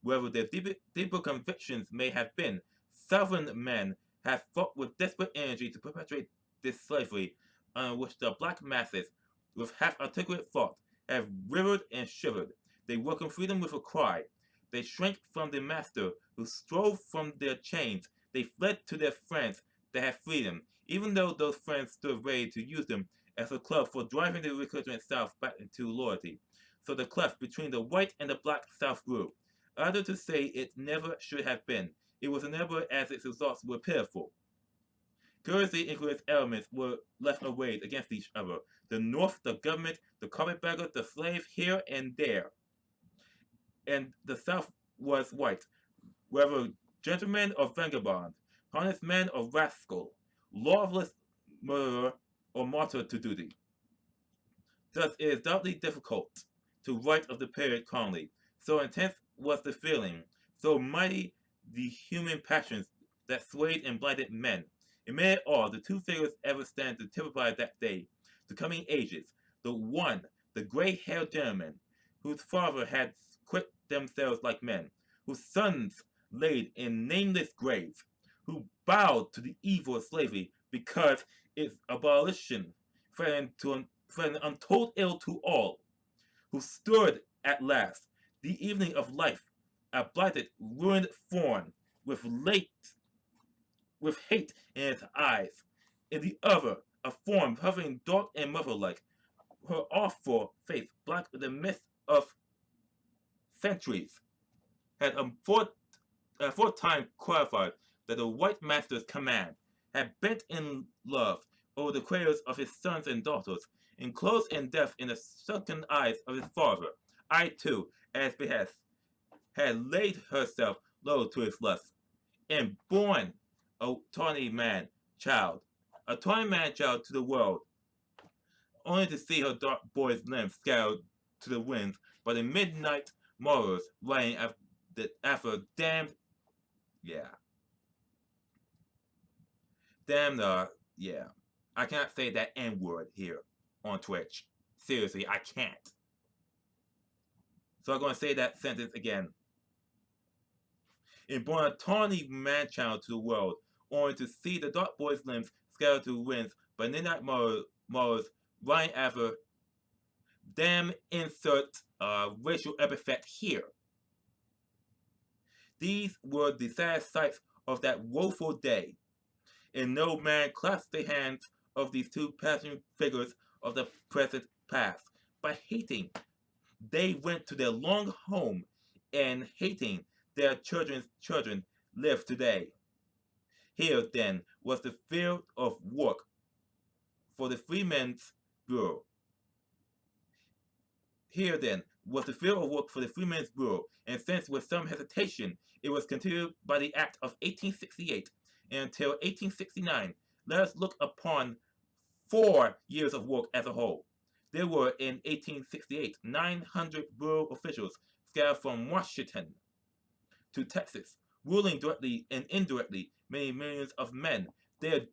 wherever their deeper convictions may have been, Southern men have fought with desperate energy to perpetuate this slavery, on which the black masses, with half-articulate thought, have rivered and shivered. They welcome freedom with a cry. They shrank from the master who strove from their chains. They fled to their friends that had freedom, even though those friends stood ready to use them as a club for driving the recalcitrant South back into loyalty. So the cleft between the white and the black South grew. Other to say it never should have been. It was inevitable as its results were pitiful. Currency included elements were left arrayed against each other. The North, the government, the carpetbagger, the slave here and there. And the South was white, whether gentleman or vagabond, honest man or rascal, lawless murderer or martyr to duty. Thus it is doubly difficult to write of the period calmly. So intense was the feeling, so mighty the human passions that swayed and blinded men. Amid it all, the two figures ever stand to typify that day, the coming ages. The one, the gray-haired gentleman, whose father had quit themselves like men, whose sons laid in nameless graves, who bowed to the evil of slavery because its abolition threatened untold ill to all, who stood at last, the evening of life, a blighted, ruined form, with hate in its eyes. In the other, a form hovering dark and mother-like, her awful face black with the mist of centuries, had for time qualified that the white master's command had bent in love over the cradles of his sons and daughters, enclosed in death in the sunken eyes of his father. I too, at his behest, had laid herself low to his lust, and born a tawny man child, to the world, only to see her dark boy's limbs scattered to the winds by the midnight marauders riding after damned, yeah, damned, yeah. I cannot say that N word here on Twitch. Seriously, I can't. So I'm going to say that sentence again. And born a tawny man-child to the world, only to see the dark boy's limbs scattered to the winds by midnight marauders riding after. Damn, insert racial epithet here. These were the sad sights of that woeful day, and no man clasped the hands of these two passing figures of the present past. By hating, they went to their long home, and hating, their children's children live today. Here, then, was the field of work for the Freemen's Bureau. Here, then, was the field of work for the Freemen's Bureau, and since with some hesitation it was continued by the Act of 1868 and until 1869, let us look upon 4 years of work as a whole. There were in 1868 900 bureau officials scattered from Washington to Texas, ruling directly and indirectly many millions of men. The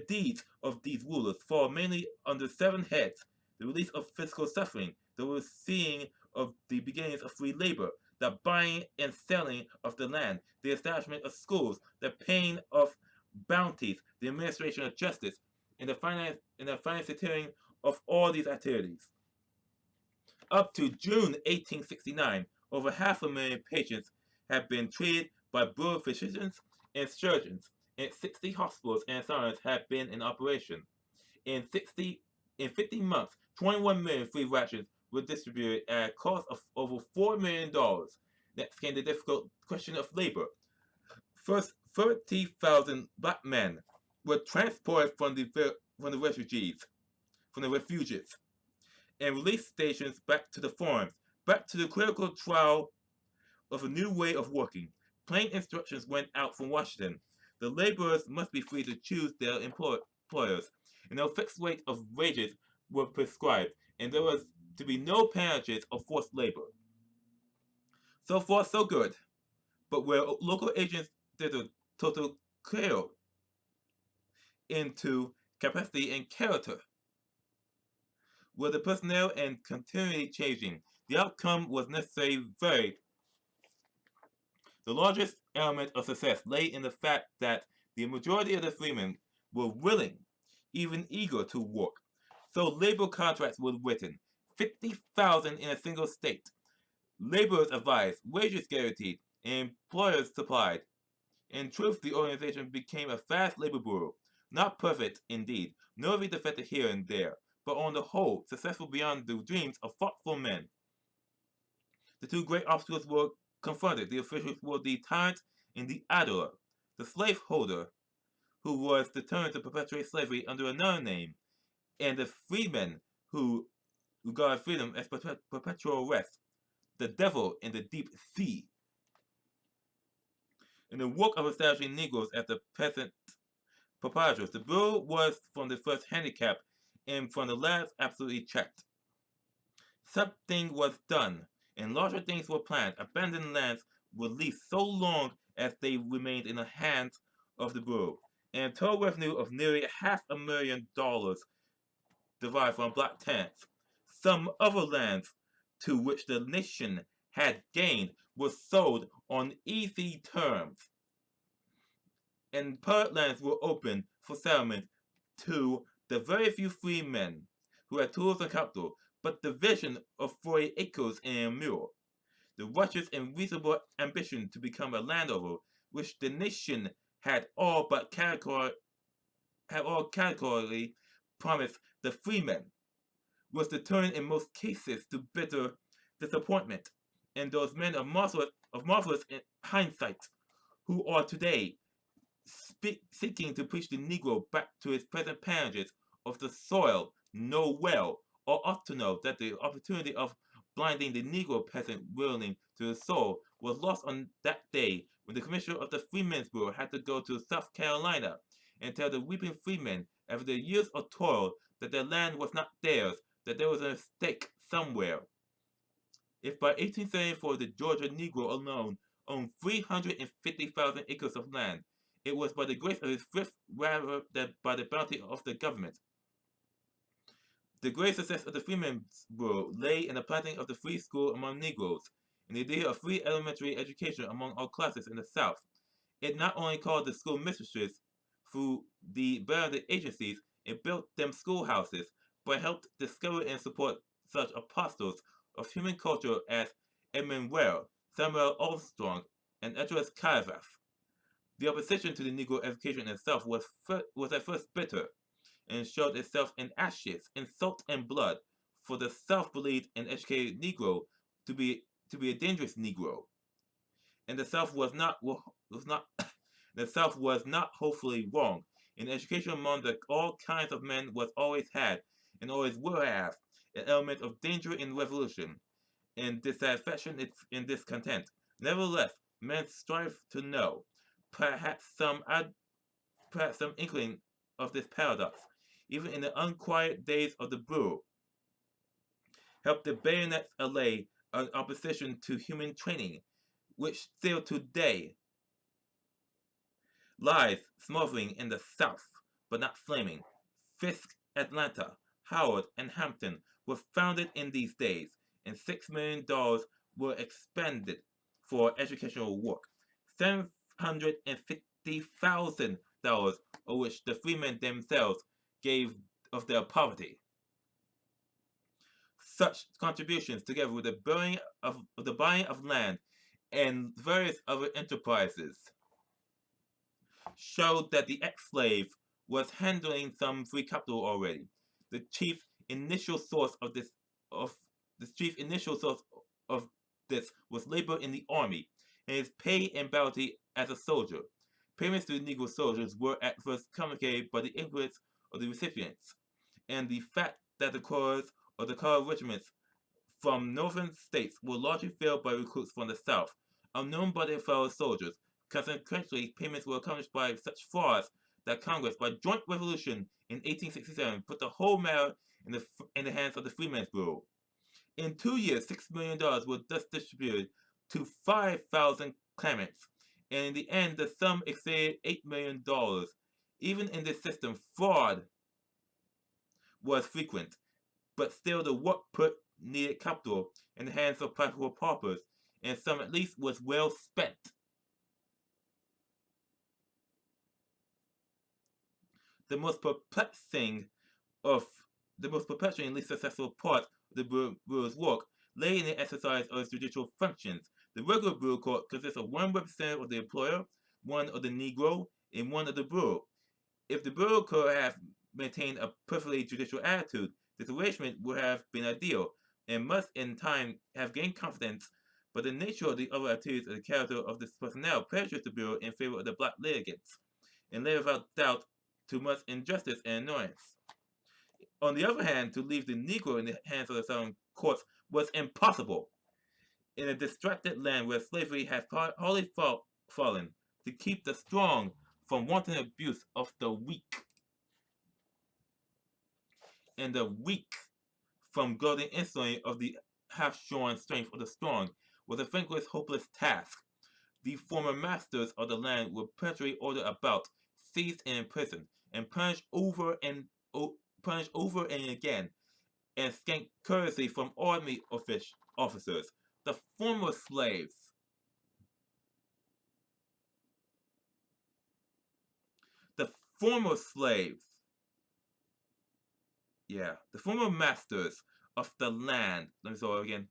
deeds of these rulers fall mainly under 7 heads: the release of physical suffering, the overseeing of the beginnings of free labor, the buying and selling of the land, the establishment of schools, the paying of bounties, the administration of justice, and the financing of all these activities. Up to June 1869, over 500,000 patients have been treated by bureau physicians and surgeons, and 60 hospitals and asylums have been in operation. In 50 months, 21 million free rations were distributed at a cost of over $4 million. Next came the difficult question of labor. First, 30,000 black men were transported from the refugees, and relief stations back to the farms, back to the critical trial of a new way of working. Plain instructions went out from Washington. The laborers must be free to choose their employers, and no fixed rate of wages were prescribed, and there was to be no penalties of forced labor. So far, so good. But where local agents did a total clear into capacity and character, were the personnel and continually changing, the outcome was necessarily varied. The largest element of success lay in the fact that the majority of the freemen were willing even eager to work. So labor contracts were written, 50,000 in a single state. Laborers advised, wages guaranteed, and employers supplied. In truth, the organization became a fast labor bureau. Not perfect, indeed, nor defected here and there, but on the whole, successful beyond the dreams of thoughtful men. The two great obstacles were confronted. The officials were the tyrant and the idler, the slaveholder, who was determined to perpetuate slavery under another name, and the freeman who regarded freedom as perpetual rest, the devil in the deep sea. In the work of establishing Negroes as the peasant proprietors, the Bureau was from the first handicapped and from the last absolutely checked. Something was done, and larger things were planned. Abandoned lands were leased so long as they remained in the hands of the Bureau, and a total revenue of nearly $500,000 derived from black tenants. Some other lands to which the nation had gained were sold on easy terms, and part lands were opened for settlement to the very few free men who had tools and capital, but the vision of 40 acres and a mule, the righteous and reasonable ambition to become a landowner, which the nation had all categorically promised the freemen, was to turn in most cases to bitter disappointment, and those men of marvelous hindsight, who are today seeking to push the Negro back to his present parentage of the soil, know well, or ought to know, that the opportunity of blinding the Negro peasant willing to the soul was lost on that day when the commissioner of the Freemen's Bureau had to go to South Carolina and tell the weeping freemen, after their years of toil, that their land was not theirs, that there was a mistake somewhere. If by 1874 the Georgia Negro alone owned 350,000 acres of land, it was by the grace of his thrift rather than by the bounty of the government. The great success of the Freemen's Bureau lay in the planting of the free school among Negroes, and the idea of free elementary education among all classes in the South. It not only called the school mistresses through the benevolent agencies and built them schoolhouses, but helped discover and support such apostles of human culture as Edmund Ware, Samuel Armstrong, and Edward Caivath. The opposition to the Negro education itself was at first bitter, and showed itself in ashes, in salt and blood, for the South believed an educated Negro to be a dangerous Negro, and the South was not the South was not hopefully wrong. In education among all kinds of men was always had, and always will have, an element of danger in revolution, and dissatisfaction in discontent. Nevertheless, men strive to know, perhaps some inkling of this paradox, even in the unquiet days of the Bureau, helped the bayonets allay an opposition to human training, which still today lies smoldering in the South, but not flaming. Fisk, Atlanta, Howard, and Hampton were founded in these days, and $6 million were expended for educational work. $750,000 of which the freemen themselves gave of their poverty. Such contributions, together with the buying of land and various other enterprises, showed that the ex-slave was handling some free capital already. The chief initial source of this was labor in the army, and his pay and bounty as a soldier. Payments to the Negro soldiers were at first communicated by the influence of the recipients, and the fact that the corps or the colored regiments from northern states were largely filled by recruits from the South, unknown by their fellow soldiers. Consequently, payments were accomplished by such frauds that Congress, by joint resolution in 1867, put the whole matter in the hands of the Freemen's Bureau. In 2 years, $6 million were thus distributed to 5,000 claimants, and in the end, the sum exceeded $8 million. Even in this system, fraud was frequent, but still the work put needed capital in the hands of practical paupers, and some at least was well spent. The most perplexing of the most perpetuating least successful part of the Bureau's work lay in the exercise of its judicial functions. The regular Bureau court consists of one representative of the employer, one of the Negro, and one of the Bureau. If the Bureau could have maintained a perfectly judicial attitude, this arrangement would have been ideal, and must in time have gained confidence, but the nature of the other activities and the character of this personnel prejudiced the Bureau in favor of the black litigants, and led without doubt to much injustice and annoyance. On the other hand, to leave the Negro in the hands of the Southern courts was impossible. In a distracted land where slavery had wholly fallen, to keep the strong from wanton abuse of the weak, and the weak from goading insolently of the half-shorn strength of the strong, was a thankless, hopeless task. The former masters of the land would perpetually order about, seize and imprison, and punish over and again, and scant courtesy from army officers. The former slaves, the former slaves, the former masters of the land. Let me start again.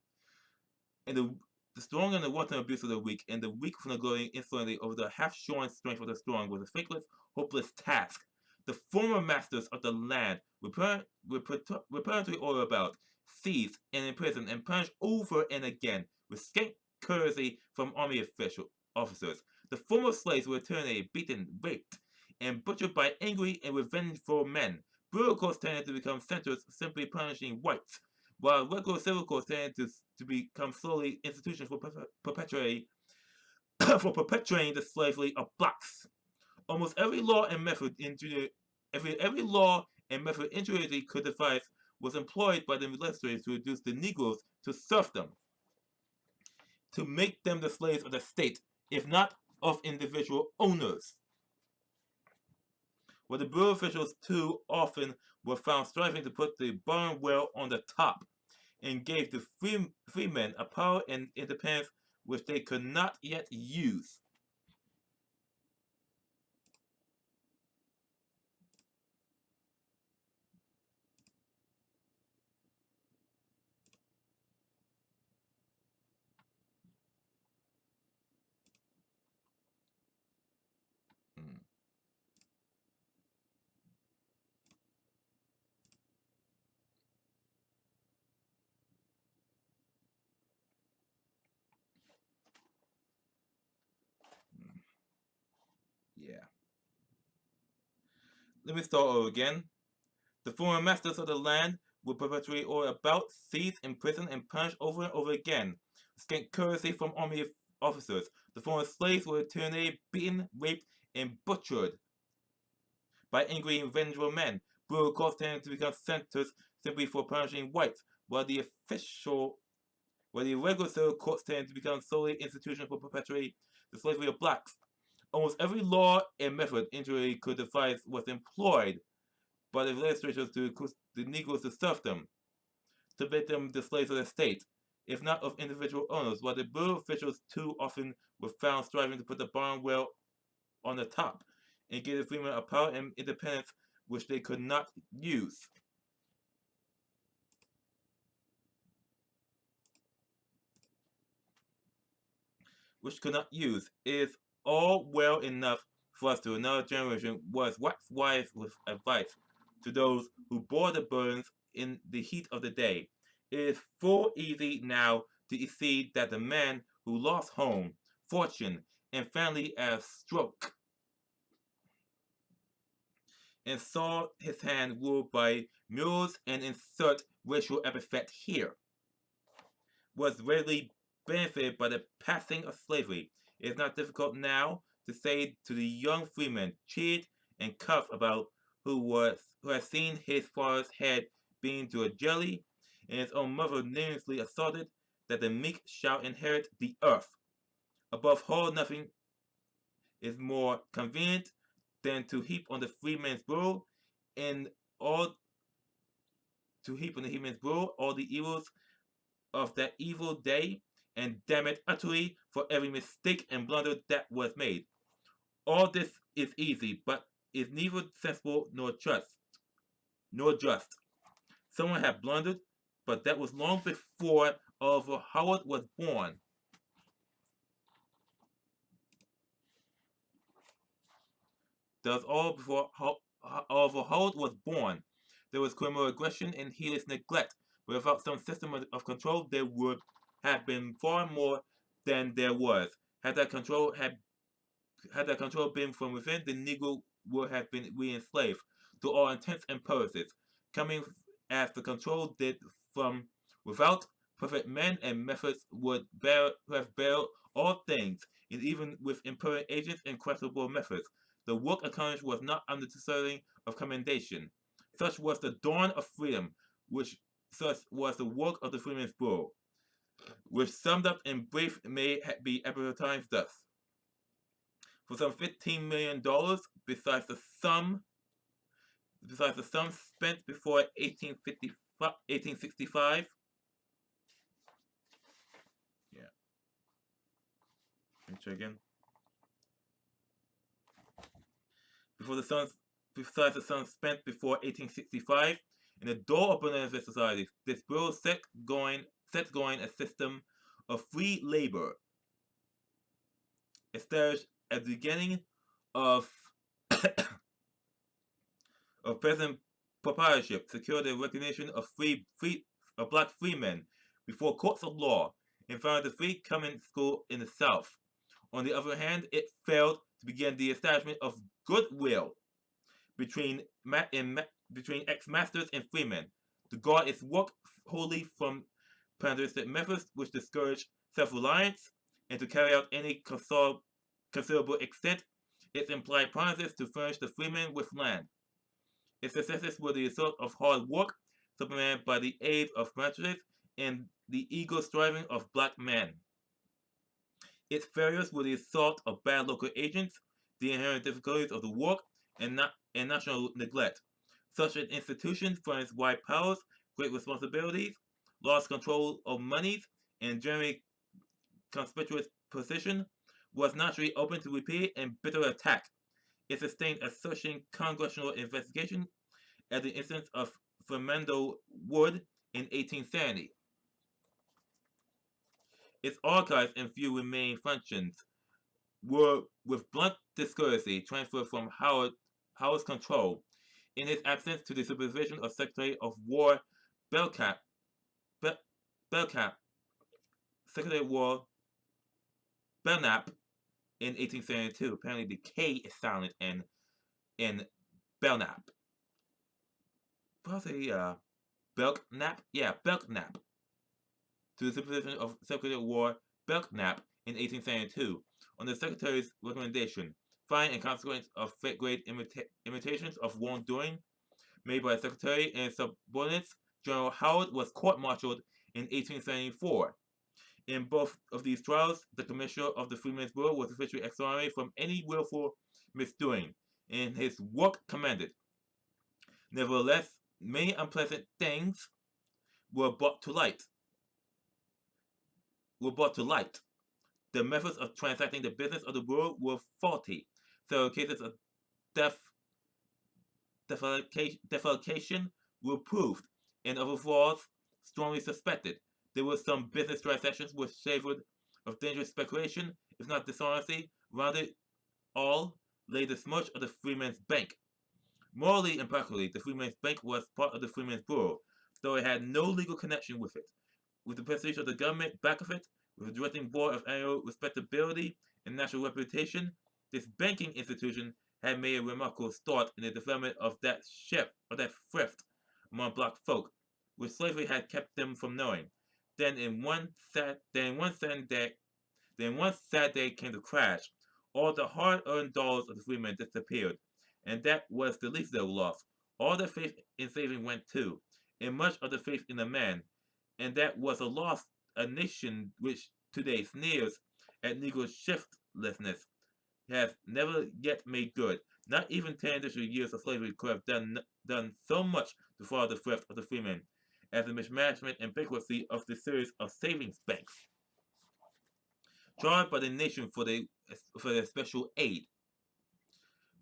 And the strong and the wanton abuse of the weak, and the weak from the gloating insolently over the half-shorn strength of the strong, was a thankless, hopeless task. The former masters of the land would perpetually order about, seize and imprison, and punish over and again, with scant courtesy from army officers. The former slaves were terminated, beaten, raped, and butchered by angry and revengeful men. Brutal courts tended to become centers simply punishing whites, while regular civil courts tended to become slowly institutions for perpetuating for perpetuating the slavery of blacks. Almost every law and method every law and method ingenuity could devise was employed by the legislators to reduce the Negroes to serfdom, to make them the slaves of the state, if not of individual owners. Where the Bureau officials too often were found striving to put the bottom well on the top, and gave the freemen a power and independence which they could not yet use. Hmm. Hmm. Yeah. Let me start over again. The former masters of the land would perpetually order about, seize, imprison, and punish over and over again, scant courtesy from army officers. The former slaves were terminated, beaten, raped, and butchered by angry and vengeful men. Brutal courts tended to become centers simply for punishing whites, while the regular civil courts tended to become solely institutions for perpetuating the slavery of blacks. Almost every law and method injury could devise was employed by the legislatures to reduce the Negroes to serfdom, to make them the slaves of the state, if not of individual owners, while the Bureau officials too often were found striving to put the bottom well on the top, and give the freemen a power and independence which they could not use. Is all well enough for us to another generation was wax wise with advice to those who bore the burdens in the heat of the day. It is full easy now to see that the man who lost home, fortune, and family at a stroke, and saw his hand ruled by mules and insert racial epithet here, was readily benefited by the passing of slavery. It is not difficult now to say to the young freeman, cheated and cuffed about, who has seen his father's head being to a jelly, and his own mother namelessly assaulted, that the meek shall inherit the earth. Above all, nothing is more convenient than to heap on the freeman's brow, and all to heap on the freeman's brow all the evils of that evil day, and damn it utterly for every mistake and blunder that was made. All this is easy, but is neither sensible nor just. Someone had blundered, but that was long before Oliver Howard was born. That was all before Oliver Howard was born. There was criminal aggression and heedless neglect. Without some system of control, there would have been far more than there was. Had that control been from within, the Negro would have been re-enslaved to all intents and purposes. Coming as the control did from without, perfect men and methods would have bared all things, and even with imperfect agents and questionable methods. The work accomplished was not undeserving of commendation. Such was the dawn of freedom, which such was the work of the Freedmen's Bureau, which summed up in brief may be advertised thus: for some $15 million, besides the sum spent before 1865. Yeah, let me try again. Besides the sum spent before 1865 in the door opener of society, this bill sets going a system of free labor established at the beginning of of peasant proprietorship, secured the recognition of black freemen before courts of law, and founded the free convent school in the South. On the other hand, it failed to begin the establishment of goodwill between ex-masters and freemen, to guard its work wholly from paternalistic methods which discourage self-reliance, and to carry out any considerable extent its implied promises to furnish the freemen with land. Its successes were the result of hard work, supplemented by the aid of magistrates and the eager striving of black men. Its failures were the result of bad local agents, the inherent difficulties of the work, and national neglect. Such an institution furnished wide powers, great responsibilities, lost control of monies, and generally conspicuous position, was naturally open to repeated and bitter attack. It sustained a searching congressional investigation at the instance of Fernando Wood in 1870. Its archives and few remaining functions were, with blunt discourtesy, transferred from Howard's control, in his absence, to the supervision of Secretary of War Belknap. Secretary of War Belknap in 1872. Apparently, the K is silent in Belknap. Probably Belknap. Yeah, Belknap. To the supervision of Secretary of War Belknap in 1872, on the Secretary's recommendation. Fine and consequence of great imitations of wrongdoing made by the Secretary and his subordinates, General Howard was court-martialed in 1874. In both of these trials, the Commissioner of the Freedmen's Bureau was officially exonerated from any willful misdoing, and his work commended. Nevertheless, many unpleasant things were brought to light. The methods of transacting the business of the bureau were faulty. Several cases of defalcation were proved, and other frauds strongly suspected. There were some business transactions which savored of dangerous speculation, if not dishonesty. Round it all lay the smirch of the Freemen's Bank. Morally and practically, the Freemen's Bank was part of the Freemen's Bureau, though it had no legal connection with it. With the prestige of the government back of it, with a directing board of annual respectability and national reputation, this banking institution had made a remarkable start in the development of that thrift among black folk, which slavery had kept them from knowing. Then in one sad day came the crash. All the hard-earned dollars of the freemen disappeared, and that was the least of their loss. All their faith in saving went too, and much of the faith in the man, and that was a loss. A nation which today sneers at Negro shiftlessness has never yet made good. Not even 10 additional years of slavery could have done so much to follow the thrift of the freemen as the mismanagement and bankruptcy of the series of savings banks, charged by the nation for their special aid.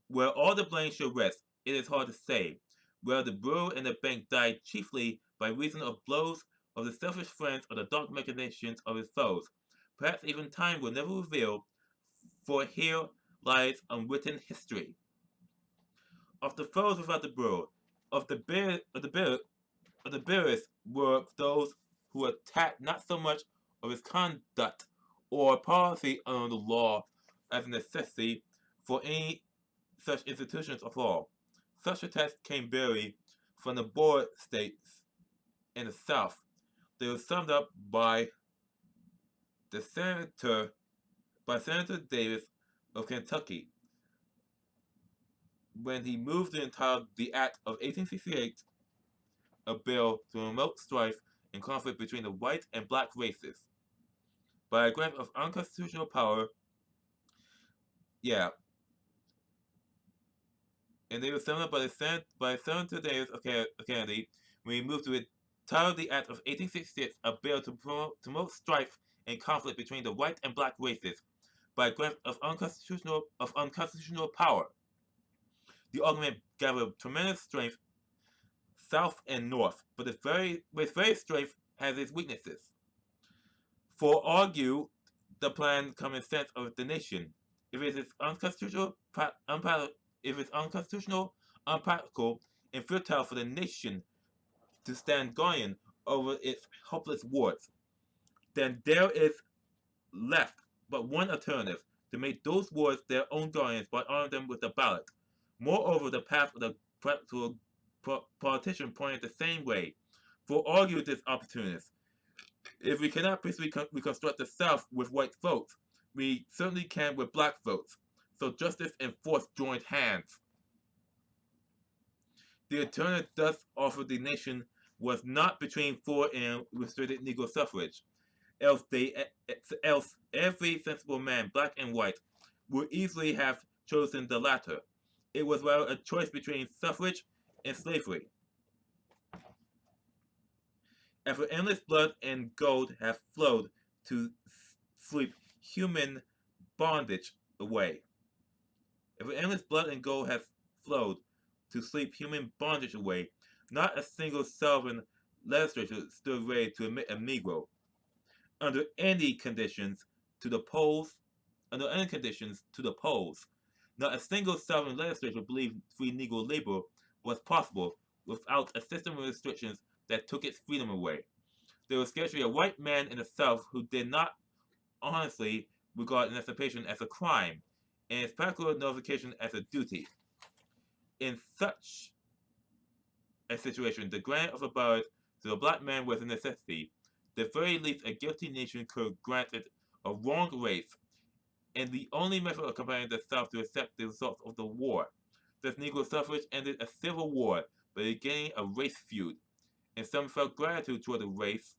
Where all the blame should rest, it is hard to say. Where the bureau and the bank died chiefly by reason of blows of the selfish friends or the dark machinations of his foes. Perhaps even time will never reveal, for here lies unwritten history. Of the foes without the bureau, of the bear, of the bearers were those who attacked not so much of his conduct or policy under the law as a necessity for any such institutions of law. Such attacks came barely from the Boer states in the South. They were summed up the senator by Senator Davis of Kentucky when he moved to entitle the Act of 1868 a bill to promote strife and conflict between the white and black races. By a grant of unconstitutional power, yeah, and they were summed up by Senator Davis of Kennedy when he moved to entitle the Act of 1866 a bill to promote strife and conflict between the white and black races by a grant of unconstitutional power. The argument gathered tremendous strength south and north, but its very strength has its weaknesses. For argue the planned common sense of the nation, if it is unconstitutional, if it's unconstitutional, unpractical, and futile for the nation to stand guardian over its helpless wards, then there is left but one alternative: to make those wards their own guardians by arming them with the ballot. Moreover, the path of the practical politician pointed the same way. For argue this opportunist, if we cannot peacefully reconstruct the South with white votes, we certainly can with black votes. So justice and force joined hands. The alternative thus offered the nation was not between full and restricted Negro suffrage, else every sensible man, black and white, would easily have chosen the latter. It was rather a choice between suffrage and slavery. After endless blood and gold have flowed to sweep human bondage away. After endless blood and gold have flowed to sweep human bondage away, not a single sovereign legislature stood ready to admit a Negro. Under any conditions to the polls, under any conditions to the polls, not a single sovereign legislature believed free Negro labor was possible without a system of restrictions that took its freedom away. There was scarcely a white man in the South who did not honestly regard emancipation as a crime and its practical nullification as a duty. In such a situation, the grant of a ballot to a black man was a necessity. The very least a guilty nation could grant it a wrong race, and the only method of compelling the South to accept the results of the war. Thus, Negro suffrage ended a civil war by beginning a race feud, and some felt gratitude toward the race,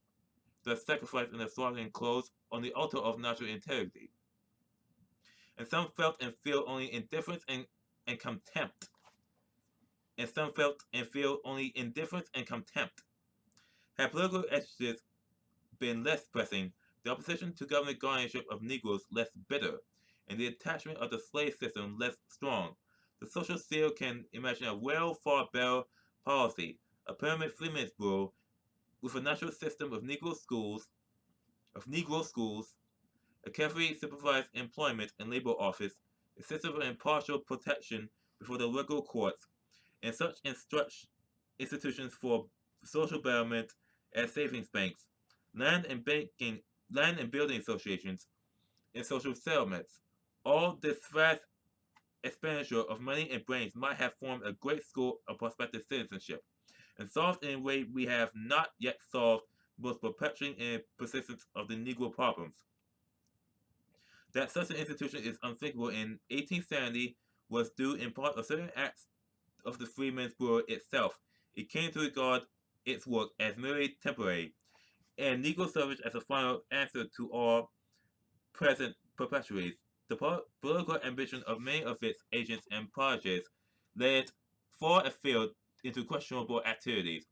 thus sacrificed in the slaughtering clothes on the altar of natural integrity. And some felt and feel only indifference and contempt. And some felt and feel only indifference and contempt. Had political exigencies been less pressing, the opposition to government guardianship of Negroes less bitter, and the attachment of the slave system less strong. The social seal can imagine a well far better policy, a permanent freedmen's bureau with a national system of Negro schools, a carefully supervised employment and labor office, a system of impartial protection before the legal courts, and such institutions for social betterment as savings banks, land and building associations, and social settlements. All this vast expenditure of money and brains might have formed a great school of prospective citizenship, and solved in a way we have not yet solved the most perpetuating and persistent of the Negro problems. That such an institution is unthinkable in 1870 was due in part to certain acts of the Freedmen's Bureau itself. It came to regard its work as merely temporary, and Negro suffrage as a final answer to all present perpetuities. The political ambition of many of its agents and projects led far afield into questionable activities,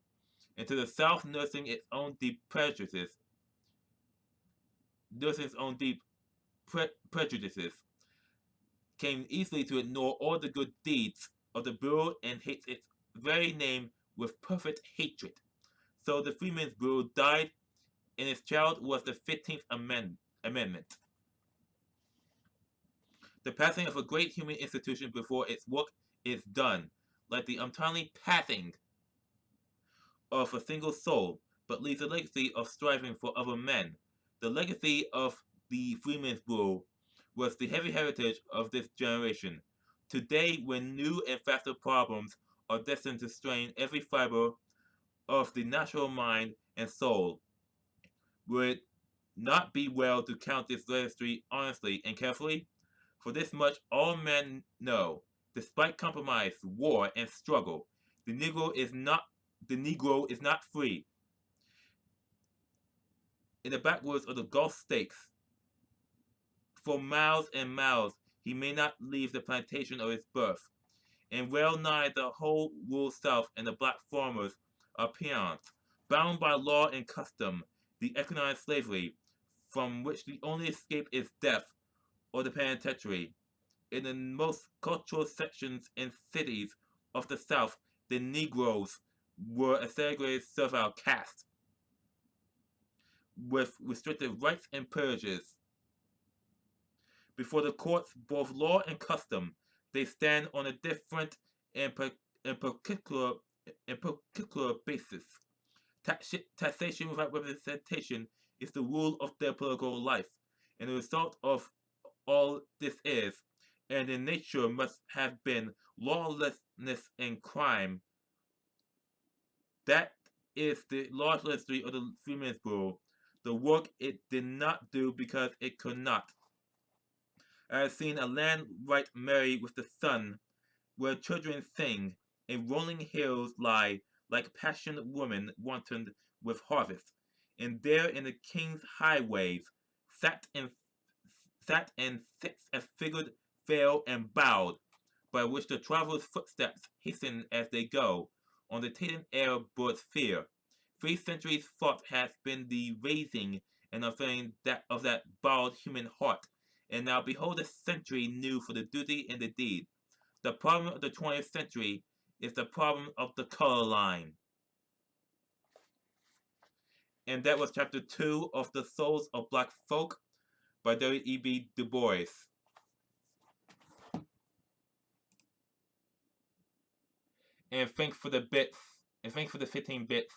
and to the South nursing its own deep prejudices, nursing its own deep prejudices. came easily to ignore all the good deeds of the Bureau and hates its very name with perfect hatred. So the Freemen's Bureau died, and its child was the 15th Amendment, the passing of a great human institution before its work is done, like the untimely passing of a single soul, but leaves a legacy of striving for other men. The legacy of the Freemen's Bureau was the heavy heritage of this generation. Today, when new and faster problems are destined to strain every fiber of the natural mind and soul, would not be well to count this legacy honestly and carefully? For this much all men know, despite compromise, war, and struggle, the Negro is not free. In the backwoods of the Gulf States, for miles and miles, he may not leave the plantation of his birth, and well nigh the whole rural South and the black farmers are peons, bound by law and custom, the economic slavery, from which the only escape is death or the penitentiary. In the most cultural sections and cities of the South, the Negroes were a segregated servile caste with restricted rights and privileges. Before the courts, both law and custom, they stand on a different and, and particular, particular basis. Taxation without representation is the rule of their political life, and the result of all this is, and in nature must have been, lawlessness and crime. That is the large history of the Freemen's Bureau, the work it did not do because it could not. I have seen a land right merry with the sun, where children sing, and rolling hills lie like passionate women wantoned with harvest. And there in the king's highways sat and sits a figured veil and bowed, by which the traveller's footsteps hasten as they go, on the tainted air birds fear. 3 centuries' thought has been the raising and unveiling of that bowed human heart, and now behold a century new for the duty and the deed. The problem of the 20th century is the problem of the color line. And that was chapter 2 of The Souls of Black Folk by W.E.B Du Bois. And thanks for the bits, and thanks for the 15 bits,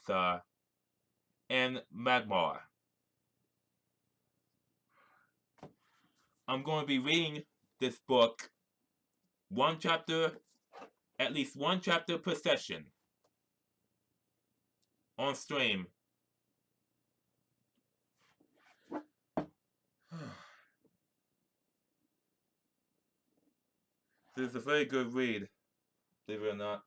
and Magmar. I'm going to be reading this book at least one chapter per session on stream. This is a very good read, believe it or not.